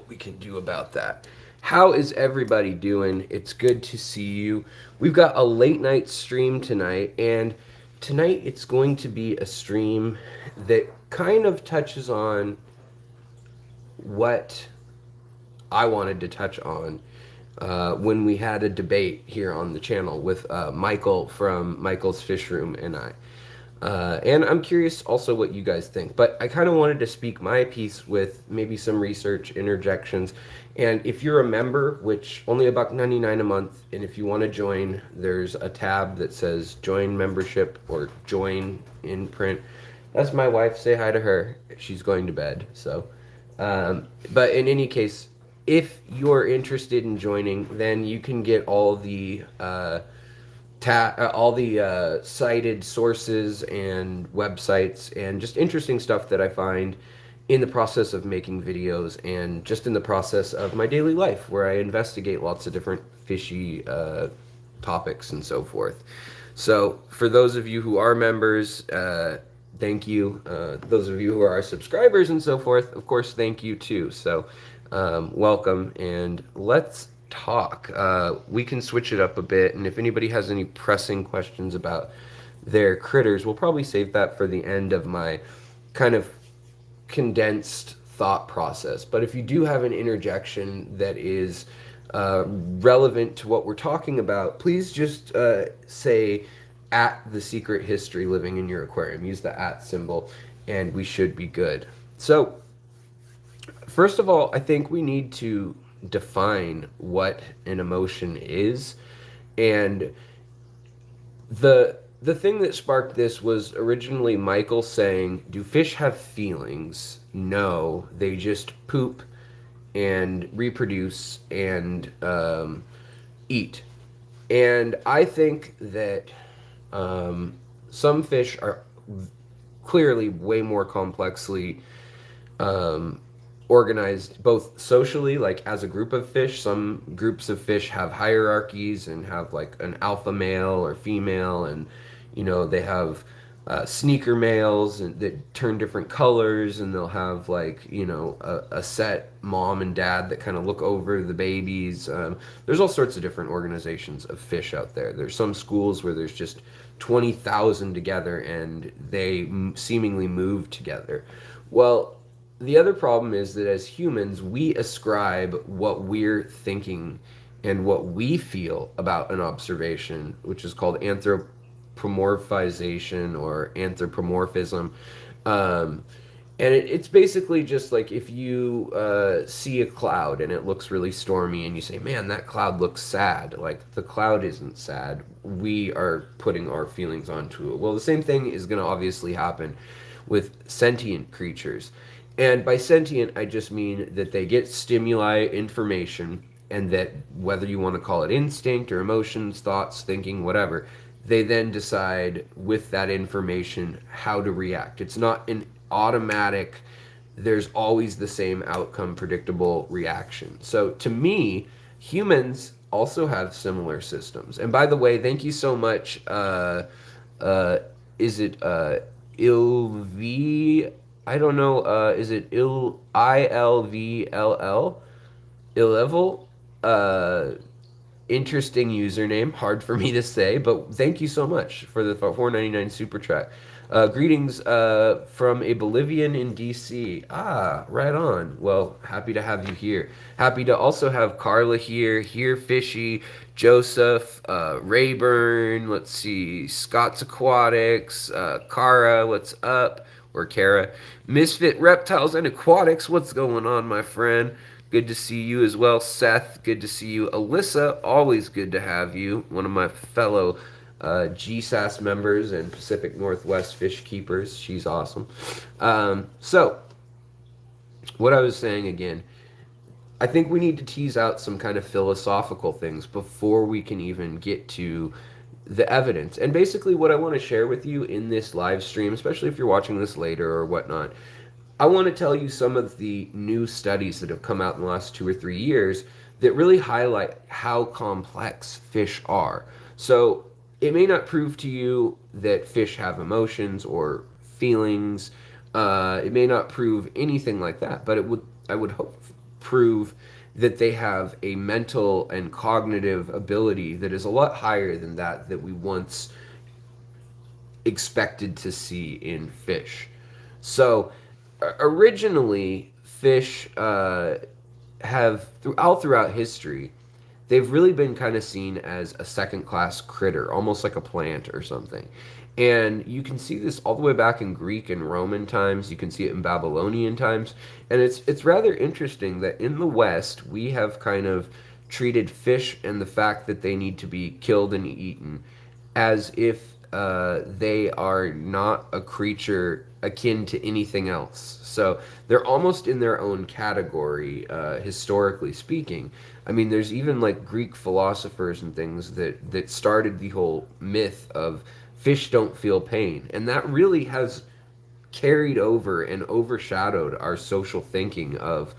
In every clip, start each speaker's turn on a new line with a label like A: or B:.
A: we can do about that. How is everybody doing? It's good to see you. We've got a late night stream tonight, and tonight it's going to be a stream that kind of touches on what I wanted to touch on when we had a debate here on the channel with Michael from Michael's Fish Room and I. And I'm curious also what you guys think. But I kind of wanted to speak my piece with maybe some research interjections. And if you're a member, which only about $99 a month, and if you want to join, there's a tab that says join membership or join in print. That's my wife. Say hi to her. She's going to bed. But in any case, if you're interested in joining, then you can get all the cited sources and websites and just interesting stuff that I find in the process of making videos and just in the process of my daily life, where I investigate lots of different fishy topics and so forth. So for those of you who are members, thank you. Those of you who are subscribers and so forth, of course, thank you too. So welcome, and let's talk. We can switch it up a bit, and if anybody has any pressing questions about their critters, we'll probably save that for the end of my kind of condensed thought process. But if you do have an interjection that is relevant to what we're talking about, please just say at the secret history living in your aquarium. Use the at symbol, and we should be good. So first of all, I think we need to define what an emotion is. And the thing that sparked this was originally Michael saying, do fish have feelings? No, they just poop and reproduce and eat. And I think that some fish are clearly way more complexly organized, both socially, like as a group of fish. Some groups of fish have hierarchies and have like an alpha male or female, and they have sneaker males and that turn different colors, and they'll have like a set mom and dad that kind of look over the babies. There's all sorts of different organizations of fish out there. There's some schools where there's just 20,000 together and they seemingly move together. Well, the other problem is that as humans, we ascribe what we're thinking and what we feel about an observation, which is called anthropomorphization or anthropomorphism. And it's basically just like if you see a cloud and it looks really stormy and you say, man, that cloud looks sad. Like, the cloud isn't sad. We are putting our feelings onto it. Well, the same thing is going to obviously happen with sentient creatures. And by sentient, I just mean that they get stimuli, information, and that whether you want to call it instinct or emotions, thoughts, thinking, whatever, they then decide with that information how to react. It's not an automatic, there's always the same outcome, predictable reaction. So to me, humans also have similar systems. And by the way, thank you so much. Is it Ilv? I don't know. Is it ILVLL? Illevel? Interesting username. Hard for me to say, but thank you so much for the $4.99 super chat. Greetings from a Bolivian in DC. Ah, right on. Well, happy to have you here. Happy to also have Carla here, Fishy, Joseph, Rayburn, let's see, Scott's Aquatics, Kara, what's up? Or Kara. Misfit Reptiles and Aquatics, what's going on, my friend? Good to see you as well. Seth, good to see you. Alyssa, always good to have you. One of my fellow GSAS members and Pacific Northwest Fish Keepers. She's awesome. So, what I was saying again, I think we need to tease out some kind of philosophical things before we can even get to the evidence. And basically what I want to share with you in this live stream, especially if you're watching this later or whatnot, I want to tell you some of the new studies that have come out in the last 2 or 3 years that really highlight how complex fish are. So it may not prove to you that fish have emotions or feelings. It may not prove anything like that, but I would hope prove that they have a mental and cognitive ability that is a lot higher than that we once expected to see in fish. So originally, fish have throughout history, they've really been kind of seen as a second class critter, almost like a plant or something. And you can see this all the way back in Greek and Roman times. You can see it in Babylonian times. And it's rather interesting that in the West, we have kind of treated fish and the fact that they need to be killed and eaten as if they are not a creature akin to anything else. So they're almost in their own category, historically speaking. I mean, there's even like Greek philosophers and things that started the whole myth of fish don't feel pain, and that really has carried over and overshadowed our social thinking of,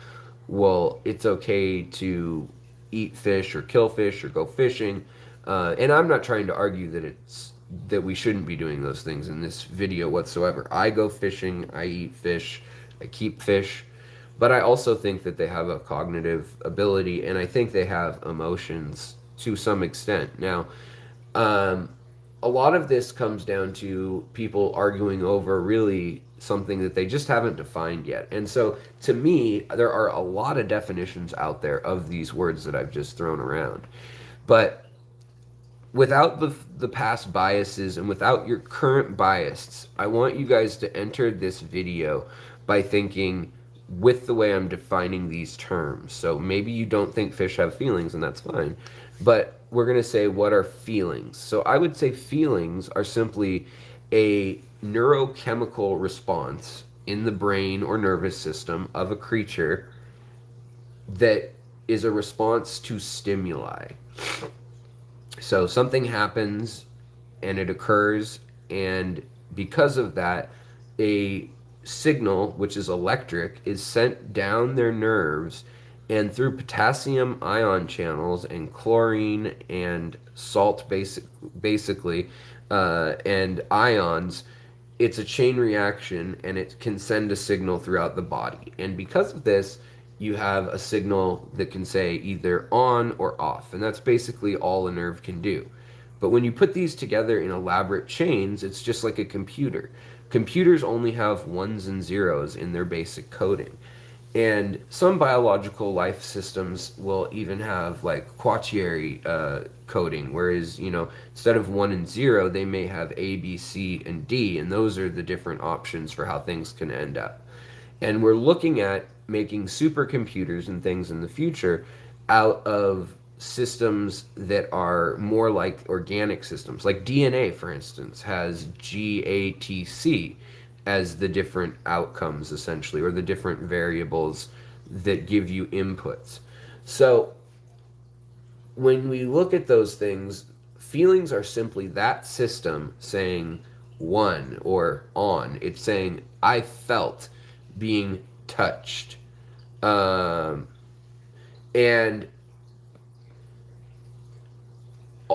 A: well, it's okay to eat fish or kill fish or go fishing. And I'm not trying to argue that we shouldn't be doing those things in this video whatsoever. I go fishing, I eat fish, I keep fish, but I also think that they have a cognitive ability, and I think they have emotions to some extent. Now, a lot of this comes down to people arguing over really something that they just haven't defined yet. And so to me, there are a lot of definitions out there of these words that I've just thrown around. But without the past biases and without your current bias, I want you guys to enter this video by thinking with the way I'm defining these terms. So maybe you don't think fish have feelings, and that's fine. But we're going to say, what are feelings? So I would say feelings are simply a neurochemical response in the brain or nervous system of a creature that is a response to stimuli. So something happens and it occurs, and because of that, a signal, which is electric, is sent down their nerves, and through potassium ion channels and chlorine and salt, basically, and ions, it's a chain reaction, and it can send a signal throughout the body. And because of this, you have a signal that can say either on or off, and that's basically all a nerve can do. But when you put these together in elaborate chains, it's just like a computer. Computers only have ones and zeros in their basic coding. And some biological life systems will even have like quaternary coding, whereas, instead of 1 and 0, they may have A, B, C, and D, and those are the different options for how things can end up. And we're looking at making supercomputers and things in the future out of systems that are more like organic systems. Like DNA, for instance, has GATC as the different outcomes, essentially, or the different variables that give you inputs. So when we look at those things, feelings are simply that system saying one or on. It's saying, I felt being touched. And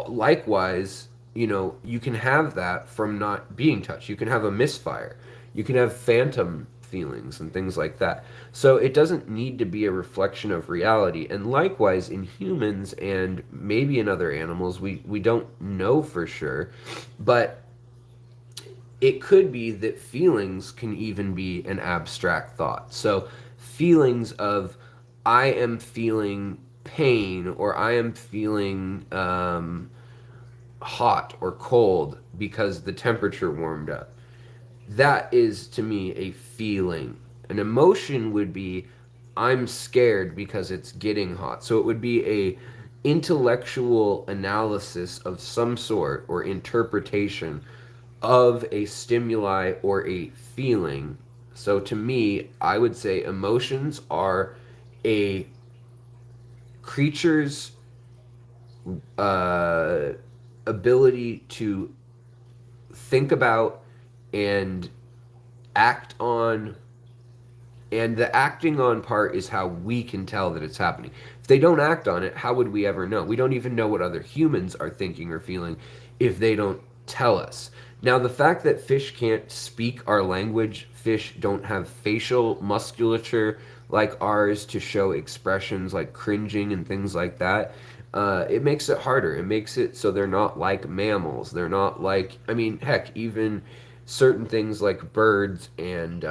A: likewise, you can have that from not being touched. You can have a misfire. You can have phantom feelings and things like that. So it doesn't need to be a reflection of reality. And likewise, in humans and maybe in other animals, we don't know for sure, but it could be that feelings can even be an abstract thought. So feelings of, I am feeling pain, or I am feeling hot or cold because the temperature warmed up. That is, to me, a feeling. An emotion would be, I'm scared because it's getting hot. So it would be a intellectual analysis of some sort or interpretation of a stimuli or a feeling. So to me, I would say emotions are a creature's ability to think about and act on, and the acting on part is how we can tell that it's happening. If they don't act on it, how would we ever know? We don't even know what other humans are thinking or feeling if they don't tell us. Now, the fact that fish can't speak our language, fish don't have facial musculature like ours to show expressions like cringing and things like that, it makes it harder. It makes it so they're not like mammals. They're not like, I mean, heck, even certain things like birds and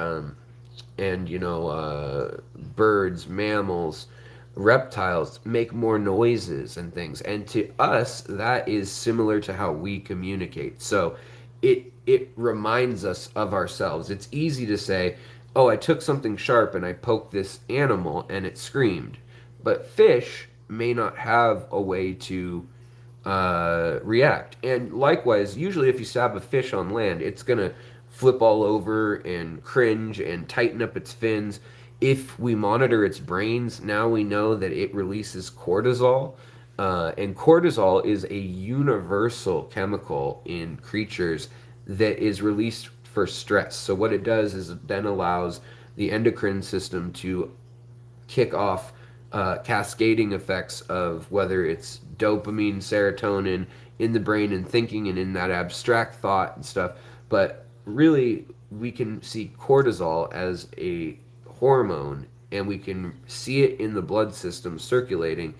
A: birds, mammals, reptiles make more noises and things. And to us, that is similar to how we communicate. So it reminds us of ourselves. It's easy to say, "Oh, I took something sharp and I poked this animal and it screamed." But fish may not have a way to react. And likewise, usually if you stab a fish on land, it's going to flip all over and cringe and tighten up its fins. If we monitor its brains, now we know that it releases cortisol. And cortisol is a universal chemical in creatures that is released for stress. So, what it does is it then allows the endocrine system to kick off cascading effects of whether it's dopamine, serotonin in the brain and thinking and in that abstract thought and stuff. But really, we can see cortisol as a hormone and we can see it in the blood system circulating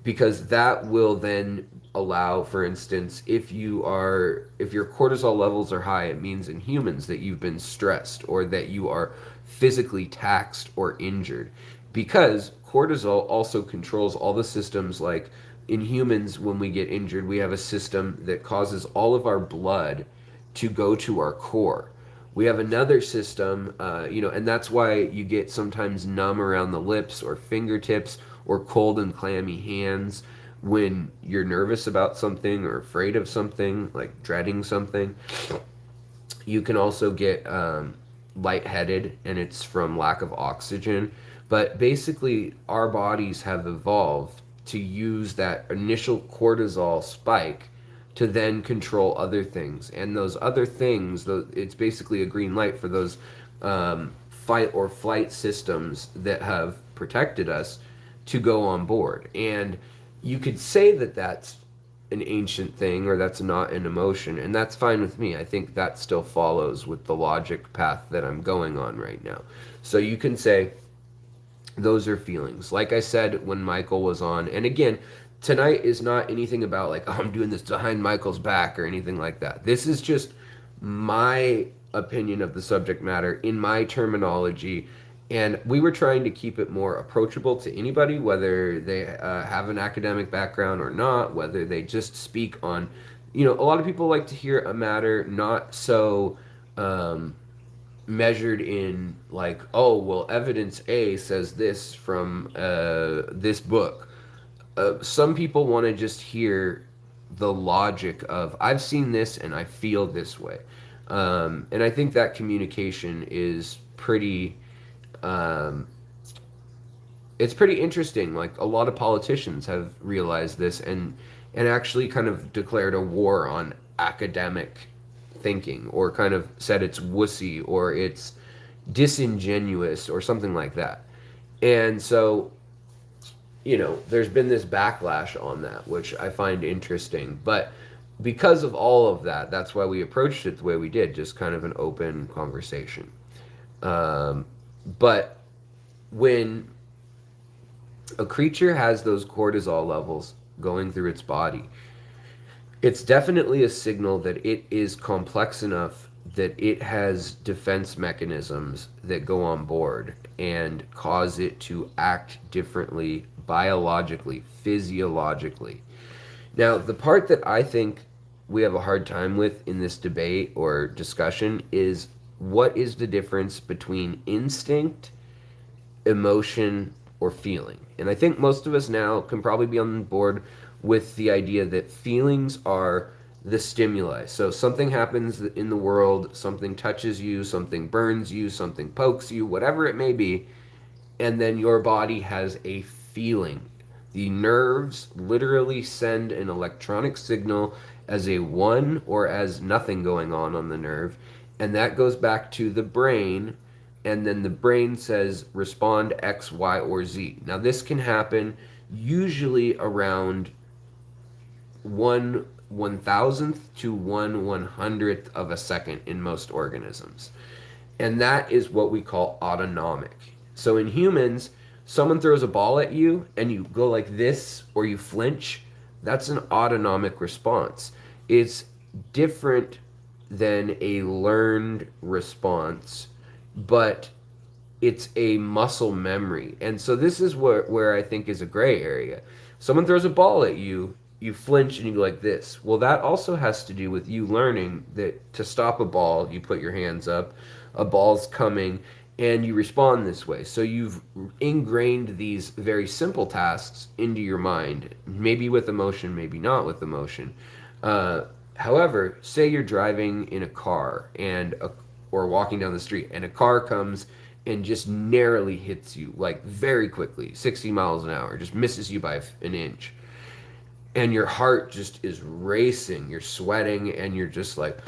A: because that will then allow, for instance, if your cortisol levels are high, it means in humans that you've been stressed or that you are physically taxed or injured, because cortisol also controls all the systems. Like in humans, when we get injured, we have a system that causes all of our blood to go to our core. We have another system, and that's why you get sometimes numb around the lips or fingertips or cold and clammy hands when you're nervous about something or afraid of something, like dreading something. You can also get lightheaded, and it's from lack of oxygen. But basically, our bodies have evolved to use that initial cortisol spike to then control other things. And those other things, it's basically a green light for those fight or flight systems that have protected us to go on board. And you could say that that's an ancient thing or that's not an emotion, and that's fine with me. I think that still follows with the logic path that I'm going on right now. So you can say those are feelings. Like I said when Michael was on, and again, tonight is not anything about like, oh, I'm doing this behind Michael's back or anything like that. This is just my opinion of the subject matter in my terminology. And we were trying to keep it more approachable to anybody, whether they have an academic background or not, whether they just speak on, a lot of people like to hear a matter not so measured in like, oh, well, evidence A says this from this book. Some people want to just hear the logic of, I've seen this and I feel this way. And I think that communication is pretty it's pretty interesting. Like a lot of politicians have realized this and actually kind of declared a war on academic thinking, or kind of said it's wussy or it's disingenuous or something like that. And so, there's been this backlash on that, which I find interesting. But because of all of that, that's why we approached it the way we did, just kind of an open conversation. But when a creature has those cortisol levels going through its body, it's definitely a signal that it is complex enough that it has defense mechanisms that go on board and cause it to act differently biologically, physiologically. Now, the part that I think we have a hard time with in this debate or discussion is, what is the difference between instinct, emotion, or feeling? And I think most of us now can probably be on board with the idea that feelings are the stimuli. So something happens in the world, something touches you, something burns you, something pokes you, whatever it may be, and then your body has a feeling. The nerves literally send an electronic signal as a one or as nothing going on the nerve, and that goes back to the brain, and then the brain says respond X, Y, or Z. Now this can happen usually around 1/1000th to 1/100th of a second in most organisms. And that is what we call autonomic. So in humans, someone throws a ball at you and you go like this or you flinch, that's an autonomic response. It's different than a learned response, but it's a muscle memory. And so this is where I think is a gray area. Someone throws a ball at you, you flinch and you go like this. Well, that also has to do with you learning that to stop a ball, you put your hands up, a ball's coming, and you respond this way. So you've ingrained these very simple tasks into your mind, maybe with emotion, maybe not with emotion. Uh, However, say you're driving in a car or walking down the street, and a car comes and just narrowly hits you, like very quickly, 60 miles an hour, just misses you by an inch. And your heart just is racing, you're sweating, and you're just like,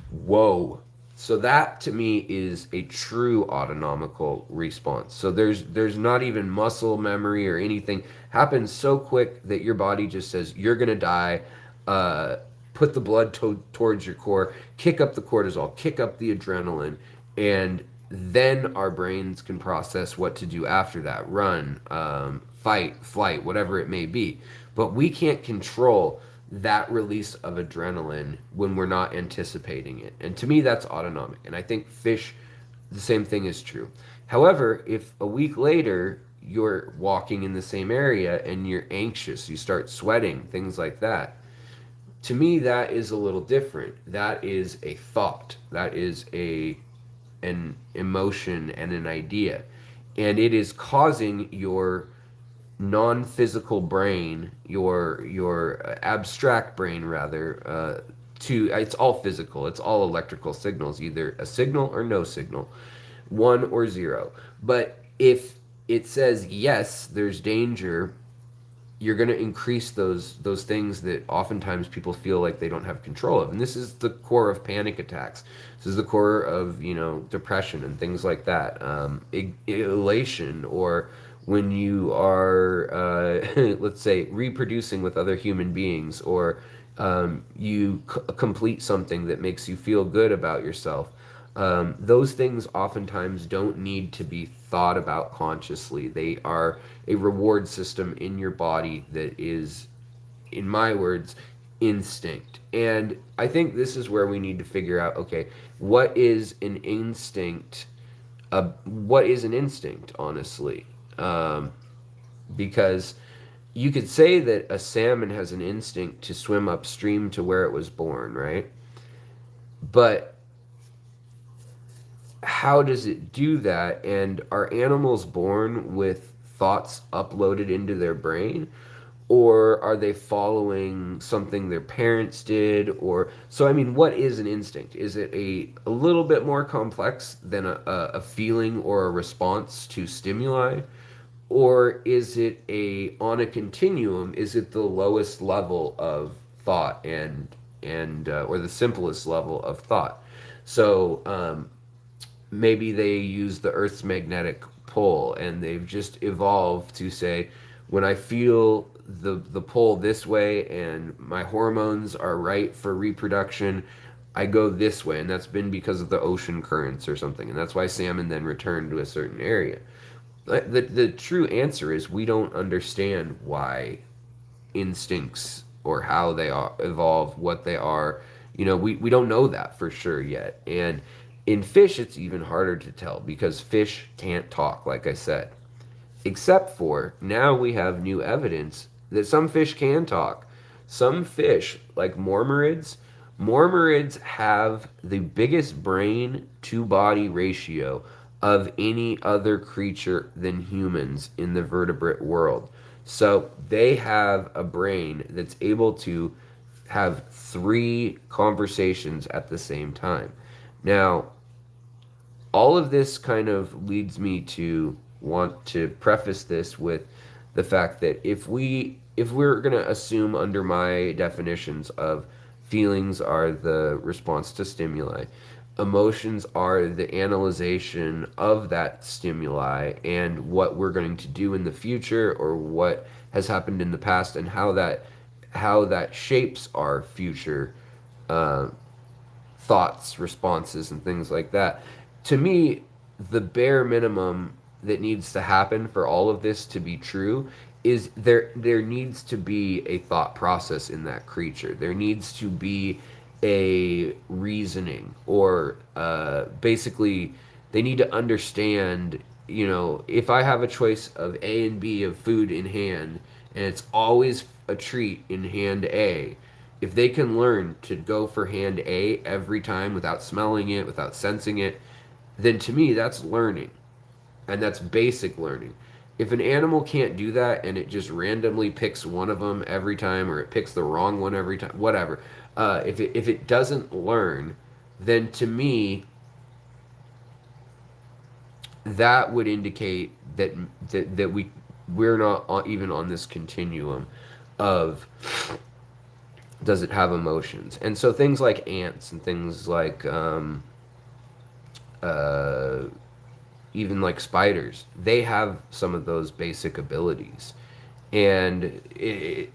A: whoa. So that to me is a true autonomical response. So there's not even muscle memory or anything. Happens so quick that your body just says you're gonna die. Uh, Put the blood towards your core, kick up the cortisol, kick up the adrenaline, and then our brains can process what to do after that: run, fight, flight, whatever it may be. But we can't control that release of adrenaline when we're not anticipating it. And to me, that's autonomic. And I think fish, the same thing is true. However, if a week later you're walking in the same area and you're anxious, you start sweating, things like that, to me that is a little different. That is a thought. That is an emotion and an idea. And it is causing your non-physical brain, your abstract brain rather, to it's all physical. It's all electrical signals, either a signal or no signal, one or zero. But if it says yes, there's danger, you're going to increase those things that oftentimes people feel like they don't have control of. And this is the core of panic attacks. This is the core of, depression and things like that. Elation, or when you are, let's say, reproducing with other human beings, or you complete something that makes you feel good about yourself. Those things oftentimes don't need to be thought about consciously. They are a reward system in your body that is, in my words, instinct. And I think this is where we need to figure out, okay, what is an instinct? What is an instinct, honestly? Because you could say that a salmon has an instinct to swim upstream to where it was born, right? But how does it do that? And are animals born with thoughts uploaded into their brain? Or are they following something their parents did? Or so, I mean, what is an instinct? Is it a little bit more complex than a feeling or a response to stimuli? Or is it on a continuum? Is it the lowest level of thought and or the simplest level of thought? So maybe they use the Earth's magnetic pull, and they've just evolved to say, when I feel the pull this way and my hormones are right for reproduction, I go this way. And that's been because of the ocean currents or something. And that's why salmon then return to a certain area. The true answer is we don't understand why instincts or how they evolve, what they are. We don't know that for sure yet. And in fish, it's even harder to tell because fish can't talk, like I said. Except for now we have new evidence that some fish can talk. Some fish, like Mormorids have the biggest brain to body ratio of any other creature than humans in the vertebrate world. So they have a brain that's able to have 3 conversations at the same time. Now, all of this kind of leads me to want to preface this with the fact that if we're going to assume under my definitions of feelings are the response to stimuli, emotions are the analyzation of that stimuli and what we're going to do in the future or what has happened in the past and how that shapes our future thoughts, responses, and things like that. To me, the bare minimum that needs to happen for all of this to be true is there needs to be a thought process in that creature. There needs to be a reasoning, or basically they need to understand, if I have a choice of A and B of food in hand, and it's always a treat in hand A, if they can learn to go for hand A every time without smelling it, without sensing it, then to me that's learning, and that's basic learning. If an animal can't do that and it just randomly picks one of them every time, or it picks the wrong one every time, whatever, if it doesn't learn, then to me that would indicate that we're not even on this continuum of, does it have emotions? And so things like ants and things like uh, even like spiders, they have some of those basic abilities. And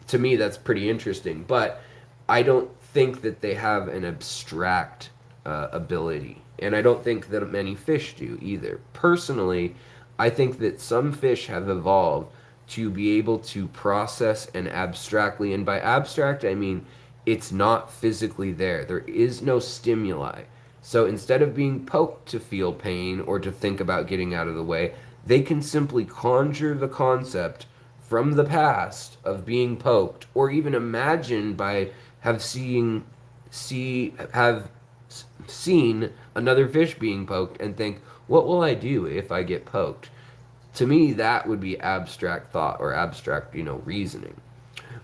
A: to me, that's pretty interesting. But I don't think that they have an abstract ability. And I don't think that many fish do either. Personally, I think that some fish have evolved to be able to process and abstractly, and by abstract, I mean it's not physically there. There is no stimuli. So instead of being poked to feel pain or to think about getting out of the way, they can simply conjure the concept from the past of being poked, or even imagine by have seen another fish being poked and think, what will I do if I get poked? To me, that would be abstract thought, or abstract, reasoning.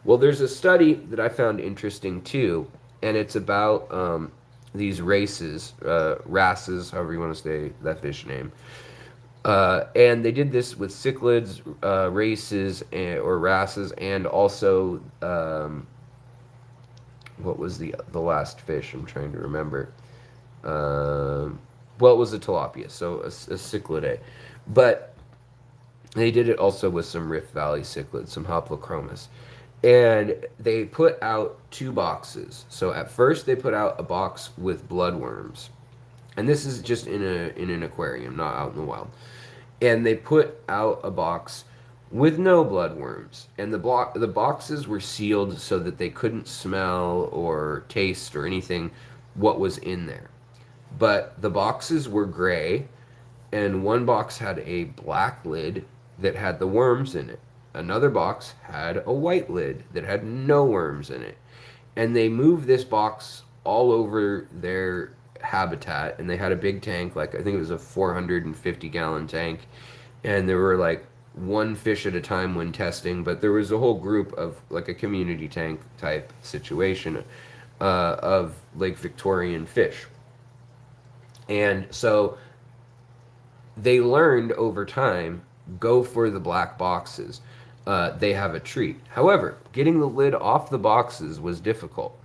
A: Well, there's a study that I found interesting too, and it's about these races, however you want to say that fish name. And they did this with cichlids, races, or races, and also what was the last fish? I'm trying to remember. Well, it was a tilapia, so a cichlidae. But they did it also with some Rift Valley cichlids, some Hoplochromis. And they put out two boxes. So at first they put out a box with bloodworms. And this is just in an aquarium, not out in the wild. And they put out a box with no bloodworms. And the boxes were sealed so that they couldn't smell or taste or anything what was in there. But the boxes were gray, and one box had a black lid that had the worms in it. Another box had a white lid that had no worms in it. And they moved this box all over their habitat, and they had a big tank, like I think it was a 450-gallon tank, and there were like one fish at a time when testing, but there was a whole group of, like, a community tank type situation of Lake Victorian fish. And so they learned over time, go for the black boxes. They have a treat. However, getting the lid off the boxes was difficult.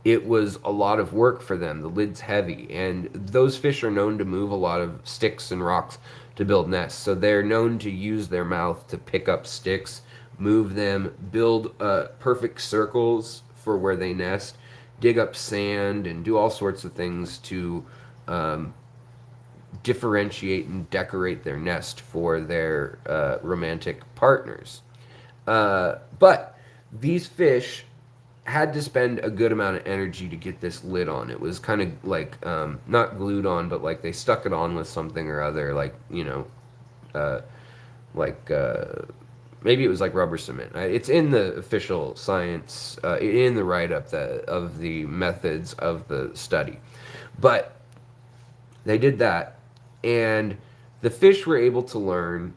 A: It was a lot of work for them. The lid's heavy, and those fish are known to move a lot of sticks and rocks to build nests. So they're known to use their mouth to pick up sticks, move them, build perfect circles for where they nest, dig up sand, and do all sorts of things to differentiate and decorate their nest for their romantic partners. But these fish had to spend a good amount of energy to get this lid on. It was kind of like, not glued on, but like they stuck it on with something or other, like, uh, like maybe it was like rubber cement. It's in the official science, in the write-up of the methods of the study. But they did that, and the fish were able to learn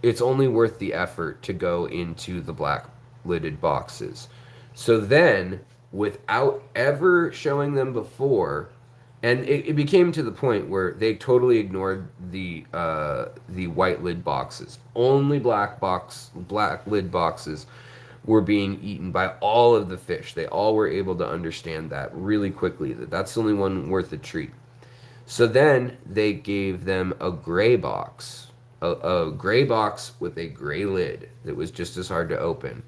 A: it's only worth the effort to go into the black lidded boxes. So then, without ever showing them before, and it became to the point where they totally ignored the white lid boxes. Only black lid boxes were being eaten by all of the fish. They all were able to understand that really quickly, that that's the only one worth a treat. So then they gave them a gray box, a gray box with a gray lid that was just as hard to open.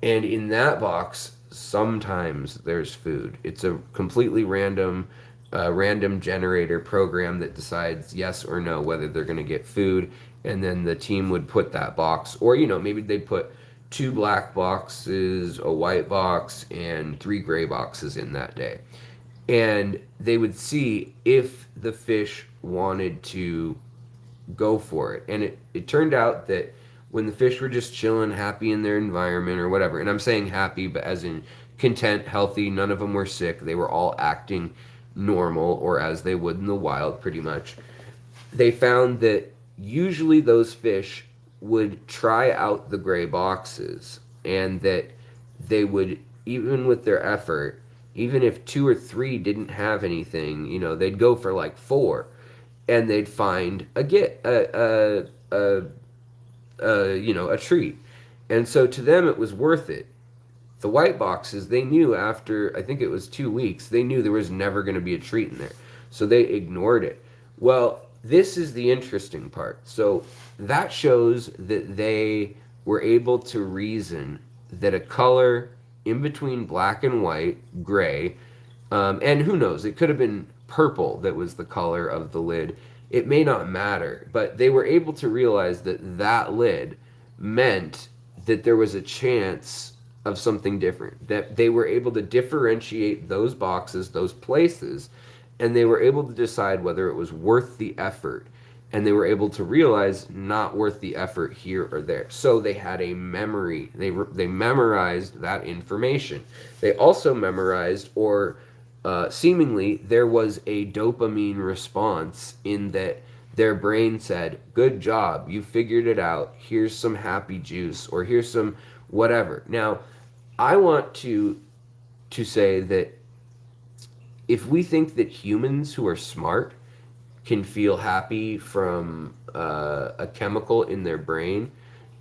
A: And in that box, sometimes there's food. It's a completely random random generator program that decides yes or no whether they're going to get food, and then the team would put that box, or maybe they'd put two black boxes, a white box, and three gray boxes in that day, and they would see if the fish wanted to go for it. And it turned out that when the fish were just chilling, happy in their environment or whatever, and I'm saying happy, but as in content, healthy, none of them were sick, they were all acting normal or as they would in the wild, pretty much. They found that usually those fish would try out the gray boxes, and that they would, even with their effort, even if two or three didn't have anything, they'd go for like four, and they'd find a treat. And so to them, it was worth it. The white boxes, they knew after, I think it was 2 weeks, they knew there was never going to be a treat in there. So they ignored it. Well, this is the interesting part. So that shows that they were able to reason that a color in between black and white, gray, and who knows, it could have been purple that was the color of the lid. It may not matter, but they were able to realize that that lid meant that there was a chance of something different, that they were able to differentiate those boxes, those places, and they were able to decide whether it was worth the effort. And they were able to realize not worth the effort here or there. So they had a memory. They memorized that information. They also memorized, or seemingly there was a dopamine response in that their brain said, good job, you figured it out, here's some happy juice, or here's some whatever. Now, I want to say that if we think that humans who are smart can feel happy from a chemical in their brain,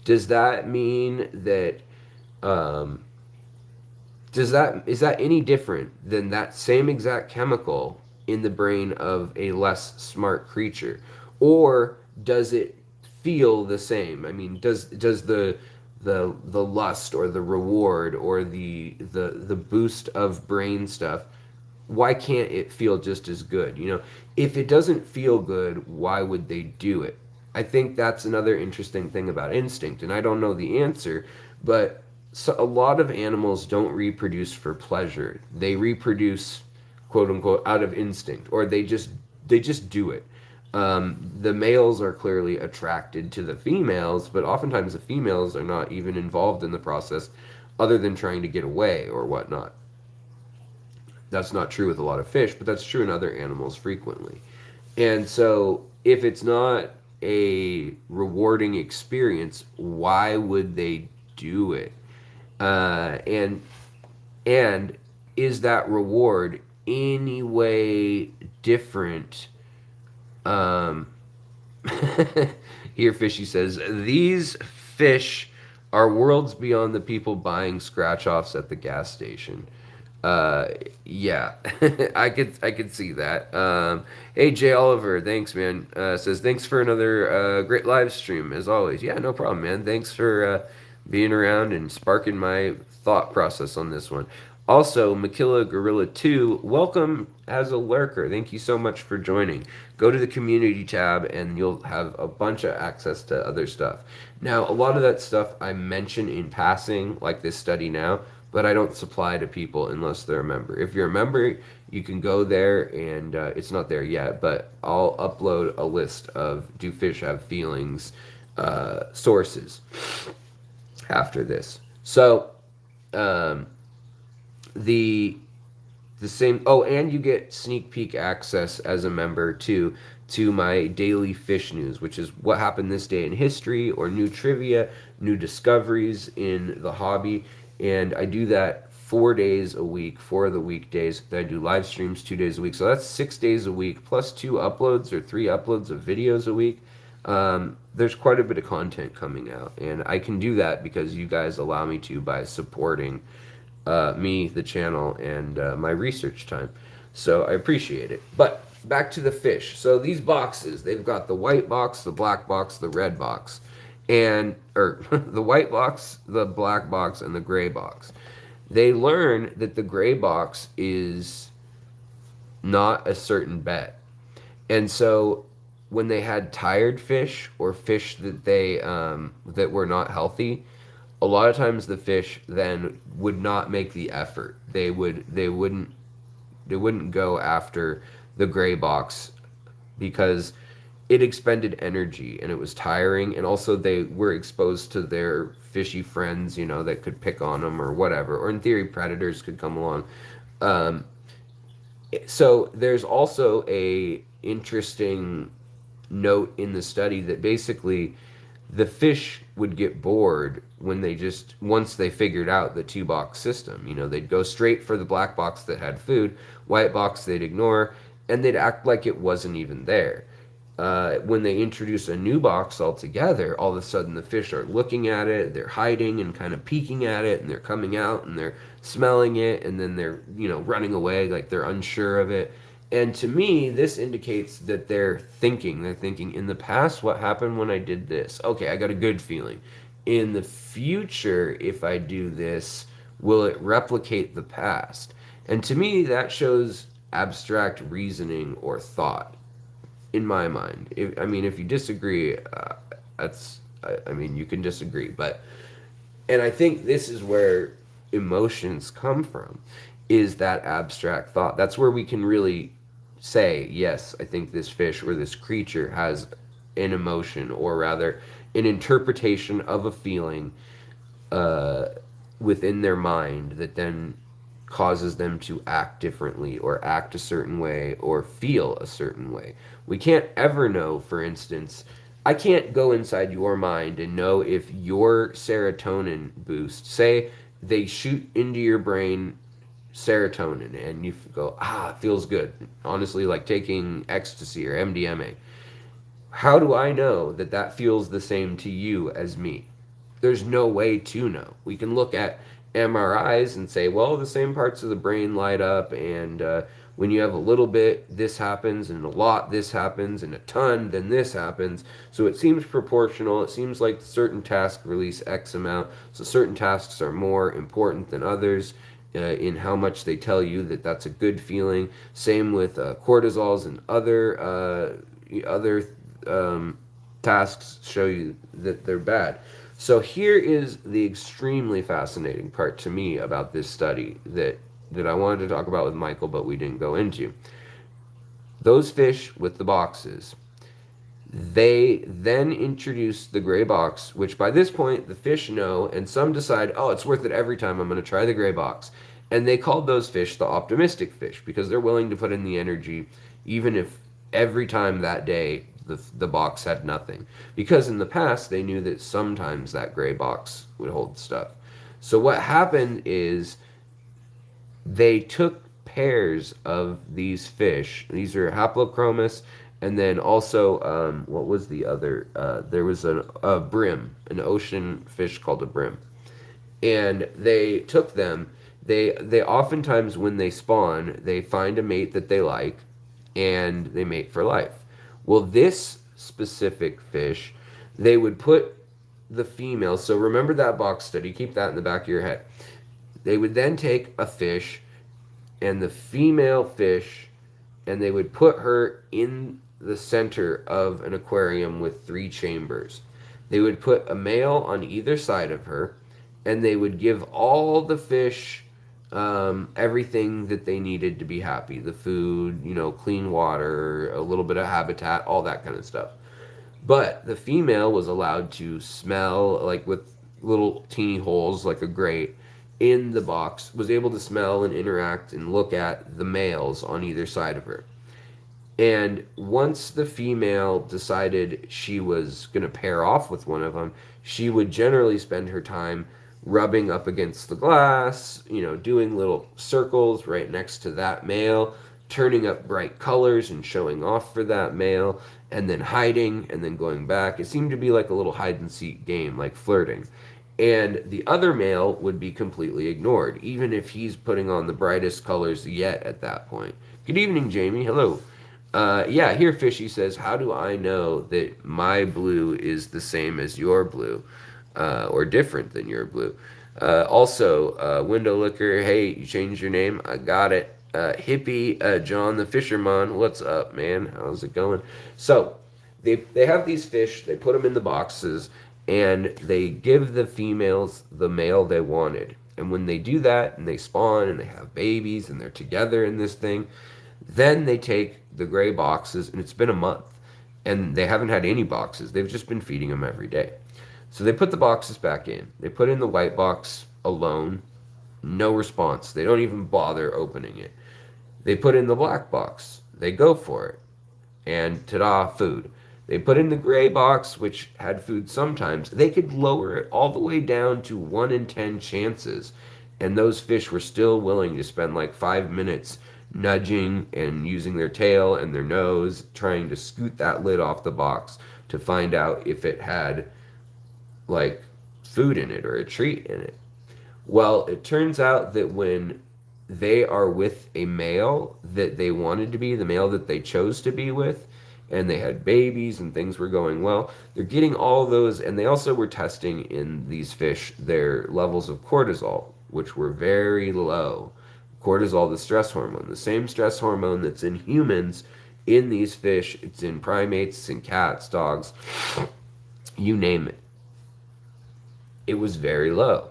A: does that mean that is that any different than that same exact chemical in the brain of a less smart creature, or does it feel the same? I mean, does the lust or the reward or the boost of brain stuff, why can't it feel just as good? If it doesn't feel good, why would they do it? I think that's another interesting thing about instinct, and I don't know the answer, but a lot of animals don't reproduce for pleasure. They reproduce, quote unquote, out of instinct, or they just do it. The males are clearly attracted to the females, but oftentimes the females are not even involved in the process, other than trying to get away or whatnot. That's not true with a lot of fish, but that's true in other animals frequently. And so if it's not a rewarding experience, why would they do it? And is that reward any way different? Here Fishy says, these fish are worlds beyond the people buying scratch-offs at the gas station. Yeah, I could see that. Hey, Jay Oliver, thanks, man. Says, thanks for another great live stream, as always. Yeah, no problem, man. Thanks for being around and sparking my thought process on this one. Also, Makilla Gorilla 2, welcome as a lurker. Thank you so much for joining. Go to the community tab and you'll have a bunch of access to other stuff. Now, a lot of that stuff I mention in passing, like this study now, but I don't supply to people unless they're a member. If you're a member, you can go there, and it's not there yet, but I'll upload a list of do fish have feelings sources after this. So the same. Oh, and you get sneak peek access as a member to my daily fish news, which is what happened this day in history, or new trivia, new discoveries in the hobby. And I do that 4 days a week, 4 of the weekdays. I do live streams 2 days a week. So that's 6 days a week, plus 2 uploads or 3 uploads of videos a week. There's quite a bit of content coming out. And I can do that because you guys allow me to by supporting me, the channel, and my research time. So I appreciate it. But back to the fish. So these boxes, they've got the white box, the black box, the red box. Or the white box, the black box, and the gray box. They learn that the gray box is not a certain bet. And so when they had tired fish or fish that they that were not healthy, a lot of times the fish then would not make the effort. They wouldn't go after the gray box because it expended energy and it was tiring, and also they were exposed to their fishy friends, that could pick on them or whatever, or in theory predators could come along. um, so there's also a interesting note in the study that basically the fish would get bored when they just once they figured out the two box system. They'd go straight for the black box that had food, white box they'd ignore, and they'd act like it wasn't even there. When they introduce a new box altogether, all of a sudden the fish are looking at it, they're hiding and kind of peeking at it, and they're coming out and they're smelling it, and then they're, running away like they're unsure of it. And to me, this indicates that they're thinking. They're thinking, in the past, what happened when I did this? Okay, I got a good feeling. In the future, if I do this, will it replicate the past? And to me, that shows abstract reasoning or thought in my mind. If you disagree, you can disagree, but and I think this is where emotions come from, is that abstract thought. That's where we can really say, yes, I think this fish or this creature has an emotion, or rather, an interpretation of a feeling uh, within their mind that then causes them to act differently or act a certain way or feel a certain way. We can't ever know, for instance, I can't go inside your mind and know if your serotonin boost, say they shoot into your brain serotonin and you go, it feels good. Honestly, like taking ecstasy or MDMA. How do I know that that feels the same to you as me? There's no way to know. We can look at MRIs and say, well, the same parts of the brain light up, and when you have a little bit, this happens, and a lot, this happens, and a ton, then this happens. So it seems proportional. It seems like certain tasks release X amount, so certain tasks are more important than others in how much they tell you that that's a good feeling. Same with cortisols and other tasks show you that they're bad. So here is the extremely fascinating part to me about this study that I wanted to talk about with Michael, but we didn't go into. Those fish with the boxes, they then introduce the gray box, which by this point the fish know, and some decide, oh, it's worth it every time, I'm going to try the gray box. And they called those fish the optimistic fish because they're willing to put in the energy even if every time that day the box had nothing. Because in the past they knew that sometimes that gray box would hold stuff. So what happened is they took pairs of these fish. These are haplochromous, and then also, what was the other? There was a brim, an ocean fish called a brim. And they took them. They oftentimes, when they spawn, they find a mate that they like, and they mate for life. Well, this specific fish, they would put the female. So remember that box study. Keep that in the back of your head. They would then take a fish and the female fish, and they would put her in the center of an aquarium with 3 chambers. They would put a male on either side of her, and they would give all the fish everything that they needed to be happy. The food, clean water, a little bit of habitat, all that kind of stuff. But the female was allowed to smell, like with little teeny holes, like a grate, in the box, was able to smell and interact and look at the males on either side of her. And once the female decided she was going to pair off with one of them, she would generally spend her time rubbing up against the glass, doing little circles right next to that male, turning up bright colors and showing off for that male, and then hiding and then going back. It seemed to be like a little hide and seek game, like flirting. And the other male would be completely ignored, even if he's putting on the brightest colors yet at that point. Good evening, Jamie. Hello. Yeah, here Fishy says, how do I know that my blue is the same as your blue, or different than your blue? Also, Window Licker, hey, you changed your name? I got it. Hippie John the Fisherman, what's up, man? How's it going? So they have these fish. They put them in the boxes, and they give the females the male they wanted. And when they do that, and they spawn, and they have babies, and they're together in this thing, then they take the gray boxes, and it's been a month, and they haven't had any boxes. They've just been feeding them every day. So they put the boxes back in. They put in the white box alone. No response. They don't even bother opening it. They put in the black box. They go for it. And ta-da, food. They put in the gray box, which had food sometimes. They could lower it all the way down to 1 in 10 chances. And those fish were still willing to spend like 5 minutes nudging and using their tail and their nose, trying to scoot that lid off the box to find out if it had like food in it or a treat in it. Well, it turns out that when they are with a male that they wanted to be, the male that they chose to be with, and they had babies and things were going well, they're getting all those, and they also were testing in these fish their levels of cortisol, which were very low. Cortisol, the stress hormone, the same stress hormone that's in humans, in these fish, it's in primates, it's in cats, dogs, you name it. It was very low.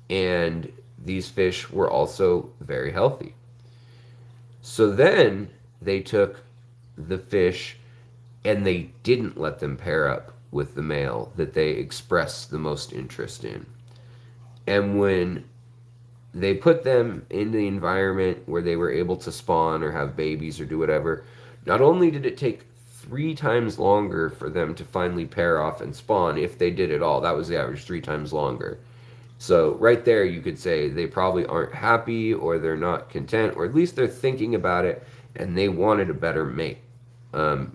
A: And these fish were also very healthy. So then they took the fish and they didn't let them pair up with the male that they expressed the most interest in. And when they put them in the environment where they were able to spawn or have babies or do whatever, not only did it take 3 times longer for them to finally pair off and spawn, if they did at all, that was the average, 3 times longer. So right there, you could say they probably aren't happy or they're not content, or at least they're thinking about it and they wanted a better mate.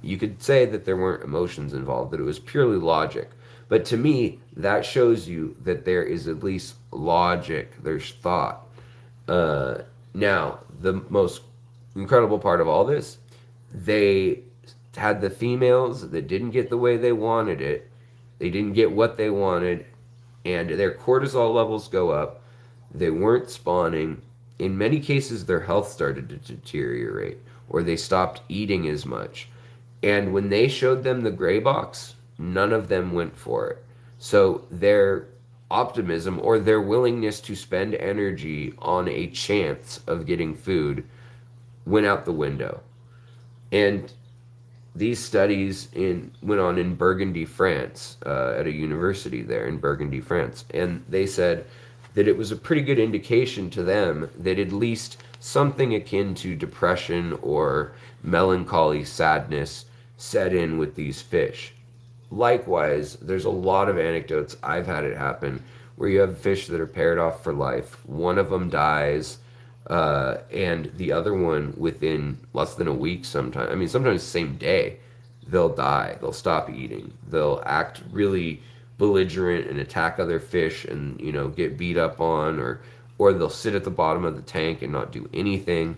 A: You could say that there weren't emotions involved, that it was purely logic. But to me, that shows you that there is at least logic, there's thought. Now, the most incredible part of all this, they had the females that didn't get the way they wanted it, they didn't get what they wanted, and their cortisol levels go up. They weren't spawning. In many cases, their health started to deteriorate, or they stopped eating as much. And when they showed them the gray box, none of them went for it. So their optimism or their willingness to spend energy on a chance of getting food went out the window. And these studies went on in Burgundy, France, at a university there in Burgundy, France. And they said that it was a pretty good indication to them that at least something akin to depression or melancholy, sadness set in with these fish. Likewise, there's a lot of anecdotes, I've had it happen, where you have fish that are paired off for life. One of them dies, and the other one within less than a week sometimes. I mean, sometimes the same day, they'll die. They'll stop eating. They'll act really belligerent and attack other fish and, get beat up on, or they'll sit at the bottom of the tank and not do anything.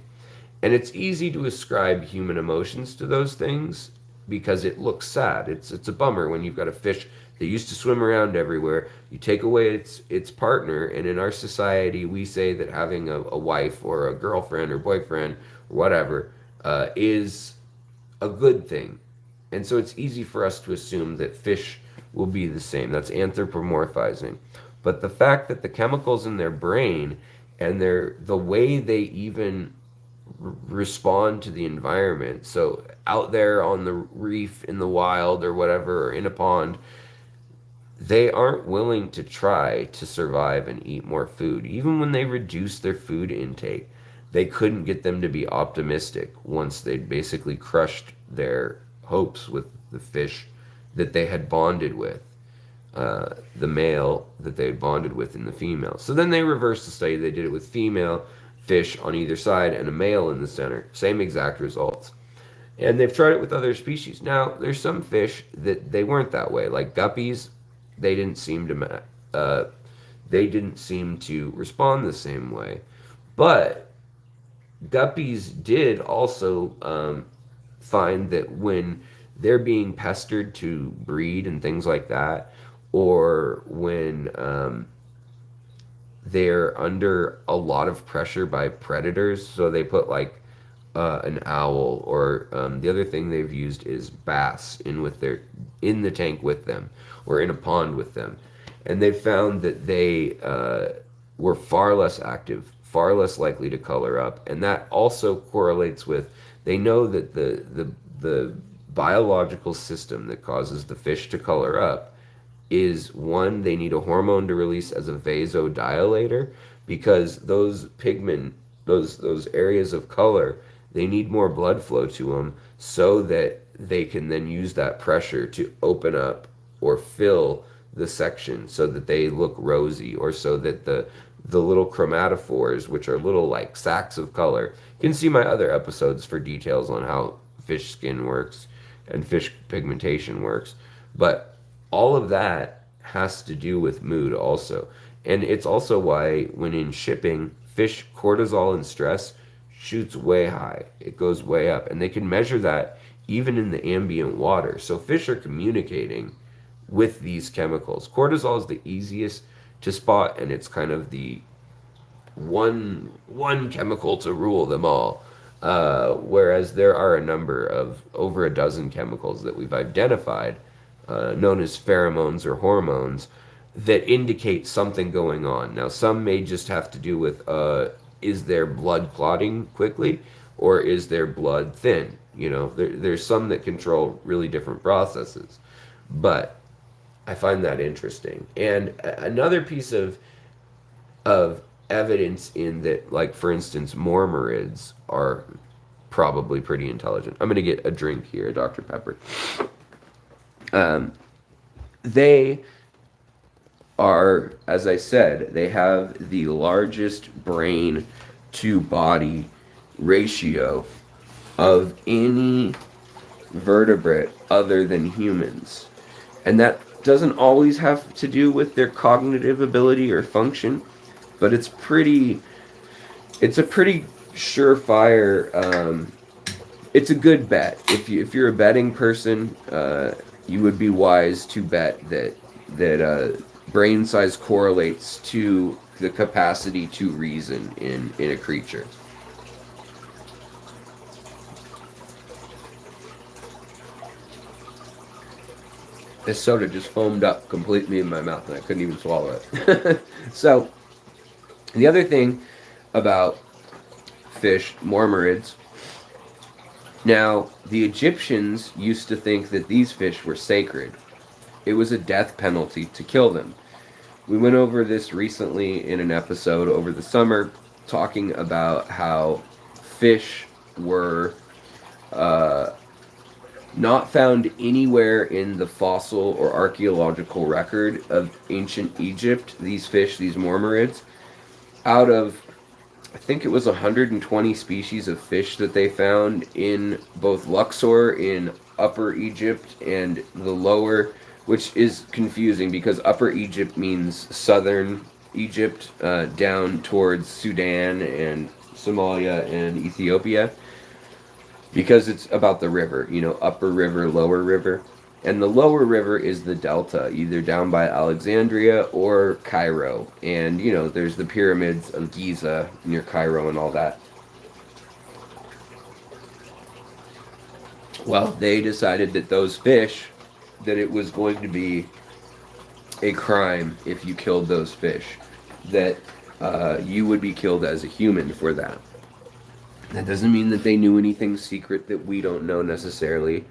A: And it's easy to ascribe human emotions to those things because it looks sad. It's a bummer when you've got a fish that used to swim around everywhere. You take away its partner, and in our society, we say that having a wife or a girlfriend or boyfriend or whatever is a good thing. And so it's easy for us to assume that fish will be the same. That's anthropomorphizing. But the fact that the chemicals in their brain and the way they even respond to the environment. So out there on the reef in the wild or whatever, or in a pond, they aren't willing to try to survive and eat more food. Even when they reduce their food intake, they couldn't get them to be optimistic once they'd basically crushed their hopes with the fish that they had bonded with, the male that they had bonded with in the female. So then they reversed the study. They did it with female fish on either side and a male in the center. Same exact results. And they've tried it with other species. Now, there's some fish that they weren't that way. Like guppies, they didn't seem to respond the same way. But guppies did also find that when they're being pestered to breed and things like that, or when they're under a lot of pressure by predators. So they put like an owl, or the other thing they've used is bass in the tank with them, or in a pond with them, and they found that they were far less active, far less likely to color up, and that also correlates with, they know that the biological system that causes the fish to color up is, one, they need a hormone to release as a vasodilator, because those pigment, those areas of color, they need more blood flow to them so that they can then use that pressure to open up or fill the section so that they look rosy, or so that the little chromatophores, which are little like sacs of color. You can see my other episodes for details on how fish skin works and fish pigmentation works. But all of that has to do with mood also. And it's also why when in shipping, fish cortisol and stress shoots way high. It goes way up. And they can measure that even in the ambient water. So fish are communicating with these chemicals. Cortisol is the easiest to spot, and it's kind of the one chemical to rule them all. Whereas there are a number of over a dozen chemicals that we've identified, known as pheromones or hormones, that indicate something going on. Now, some may just have to do with is their blood clotting quickly, or is their blood thin? You know, there's some that control really different processes. But I find that interesting. And another piece of evidence in that, like for instance, Mormorids are probably pretty intelligent. I'm gonna get a drink here, Dr. Pepper. They are, as I said, they have the largest brain to body ratio of any vertebrate other than humans. And that doesn't always have to do with their cognitive ability or function, but it's a pretty surefire, it's a good bet. If you're a betting person, you would be wise to bet that brain size correlates to the capacity to reason in a creature. This soda just foamed up completely in my mouth, and I couldn't even swallow it. So, the other thing about fish, Mormorids, now, the Egyptians used to think that these fish were sacred. It was a death penalty to kill them. We went over this recently in an episode over the summer, talking about how fish were not found anywhere in the fossil or archaeological record of ancient Egypt, these fish, these Mormorids. Out of, I think it was 120 species of fish that they found in both Luxor in Upper Egypt and the Lower, which is confusing because Upper Egypt means southern Egypt, down towards Sudan and Somalia and Ethiopia, because it's about the river, you know, upper river, lower river. And the lower river is the delta, either down by Alexandria or Cairo. And, you know, there's the pyramids of Giza near Cairo and all that. Well, they decided that those fish, that it was going to be a crime if you killed those fish, that you would be killed as a human for that. That doesn't mean that they knew anything secret that we don't know necessarily.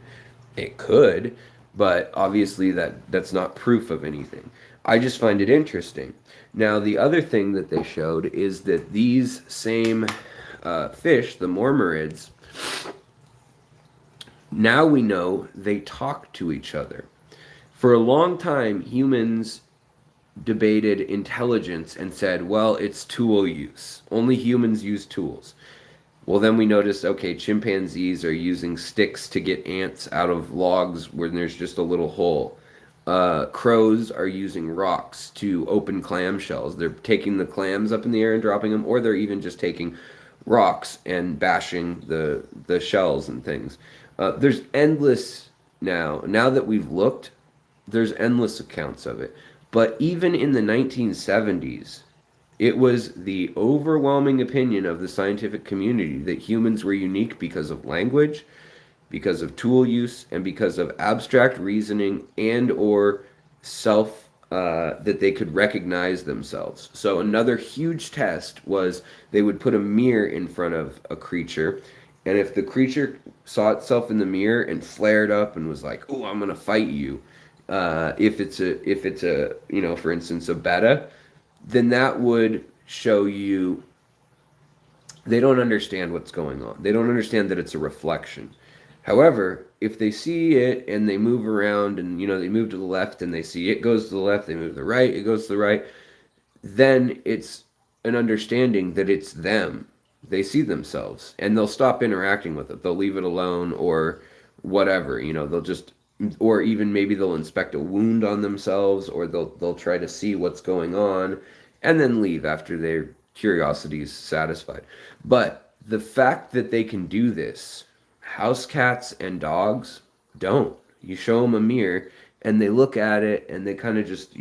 A: It could, but obviously that's not proof of anything. I just find it interesting. Now, the other thing that they showed is that these same fish, the Mormorids, now we know they talk to each other. For a long time, humans debated intelligence and said, well, it's tool use. Only humans use tools. Well, then we noticed, okay, chimpanzees are using sticks to get ants out of logs where there's just a little hole. Crows are using rocks to open clamshells. They're taking the clams up in the air and dropping them, or they're even just taking rocks and bashing the shells and things. There's endless, now that we've looked, there's endless accounts of it. But even in the 1970s, It was the overwhelming opinion of the scientific community that humans were unique because of language, because of tool use, and because of abstract reasoning and or self that they could recognize themselves. So another huge test was they would put a mirror in front of a creature, and if the creature saw itself in the mirror and flared up and was like, "Oh, I'm gonna fight you," if it's a for instance, a beta, then that would show you they don't understand what's going on. They don't understand that it's a reflection. However, if they see it and they move around and they move to the left and they see it goes to the left, they move to the right, it goes to the right, then it's an understanding that it's them. They see themselves and they'll stop interacting with it. They'll leave it alone or whatever, they'll just or even maybe they'll inspect a wound on themselves or they'll try to see what's going on and then leave after their curiosity is satisfied. But the fact that they can do this, house cats and dogs don't. You show them a mirror and they look at it and they kind of just,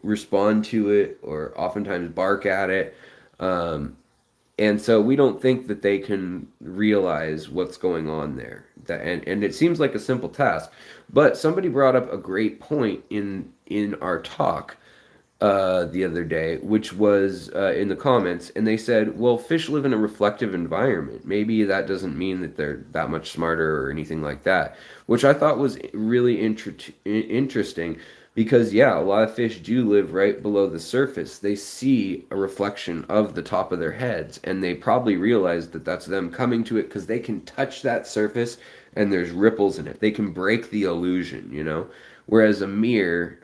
A: respond to it or oftentimes bark at it. And so we don't think that they can realize what's going on there. And it seems like a simple task. But somebody brought up a great point in our talk the other day, which was in the comments, and they said, well, fish live in a reflective environment. Maybe that doesn't mean that they're that much smarter or anything like that, which I thought was really interesting because, yeah, a lot of fish do live right below the surface. They see a reflection of the top of their heads, and they probably realize that that's them coming to it because they can touch that surface and there's ripples in it. They can break the illusion, whereas a mirror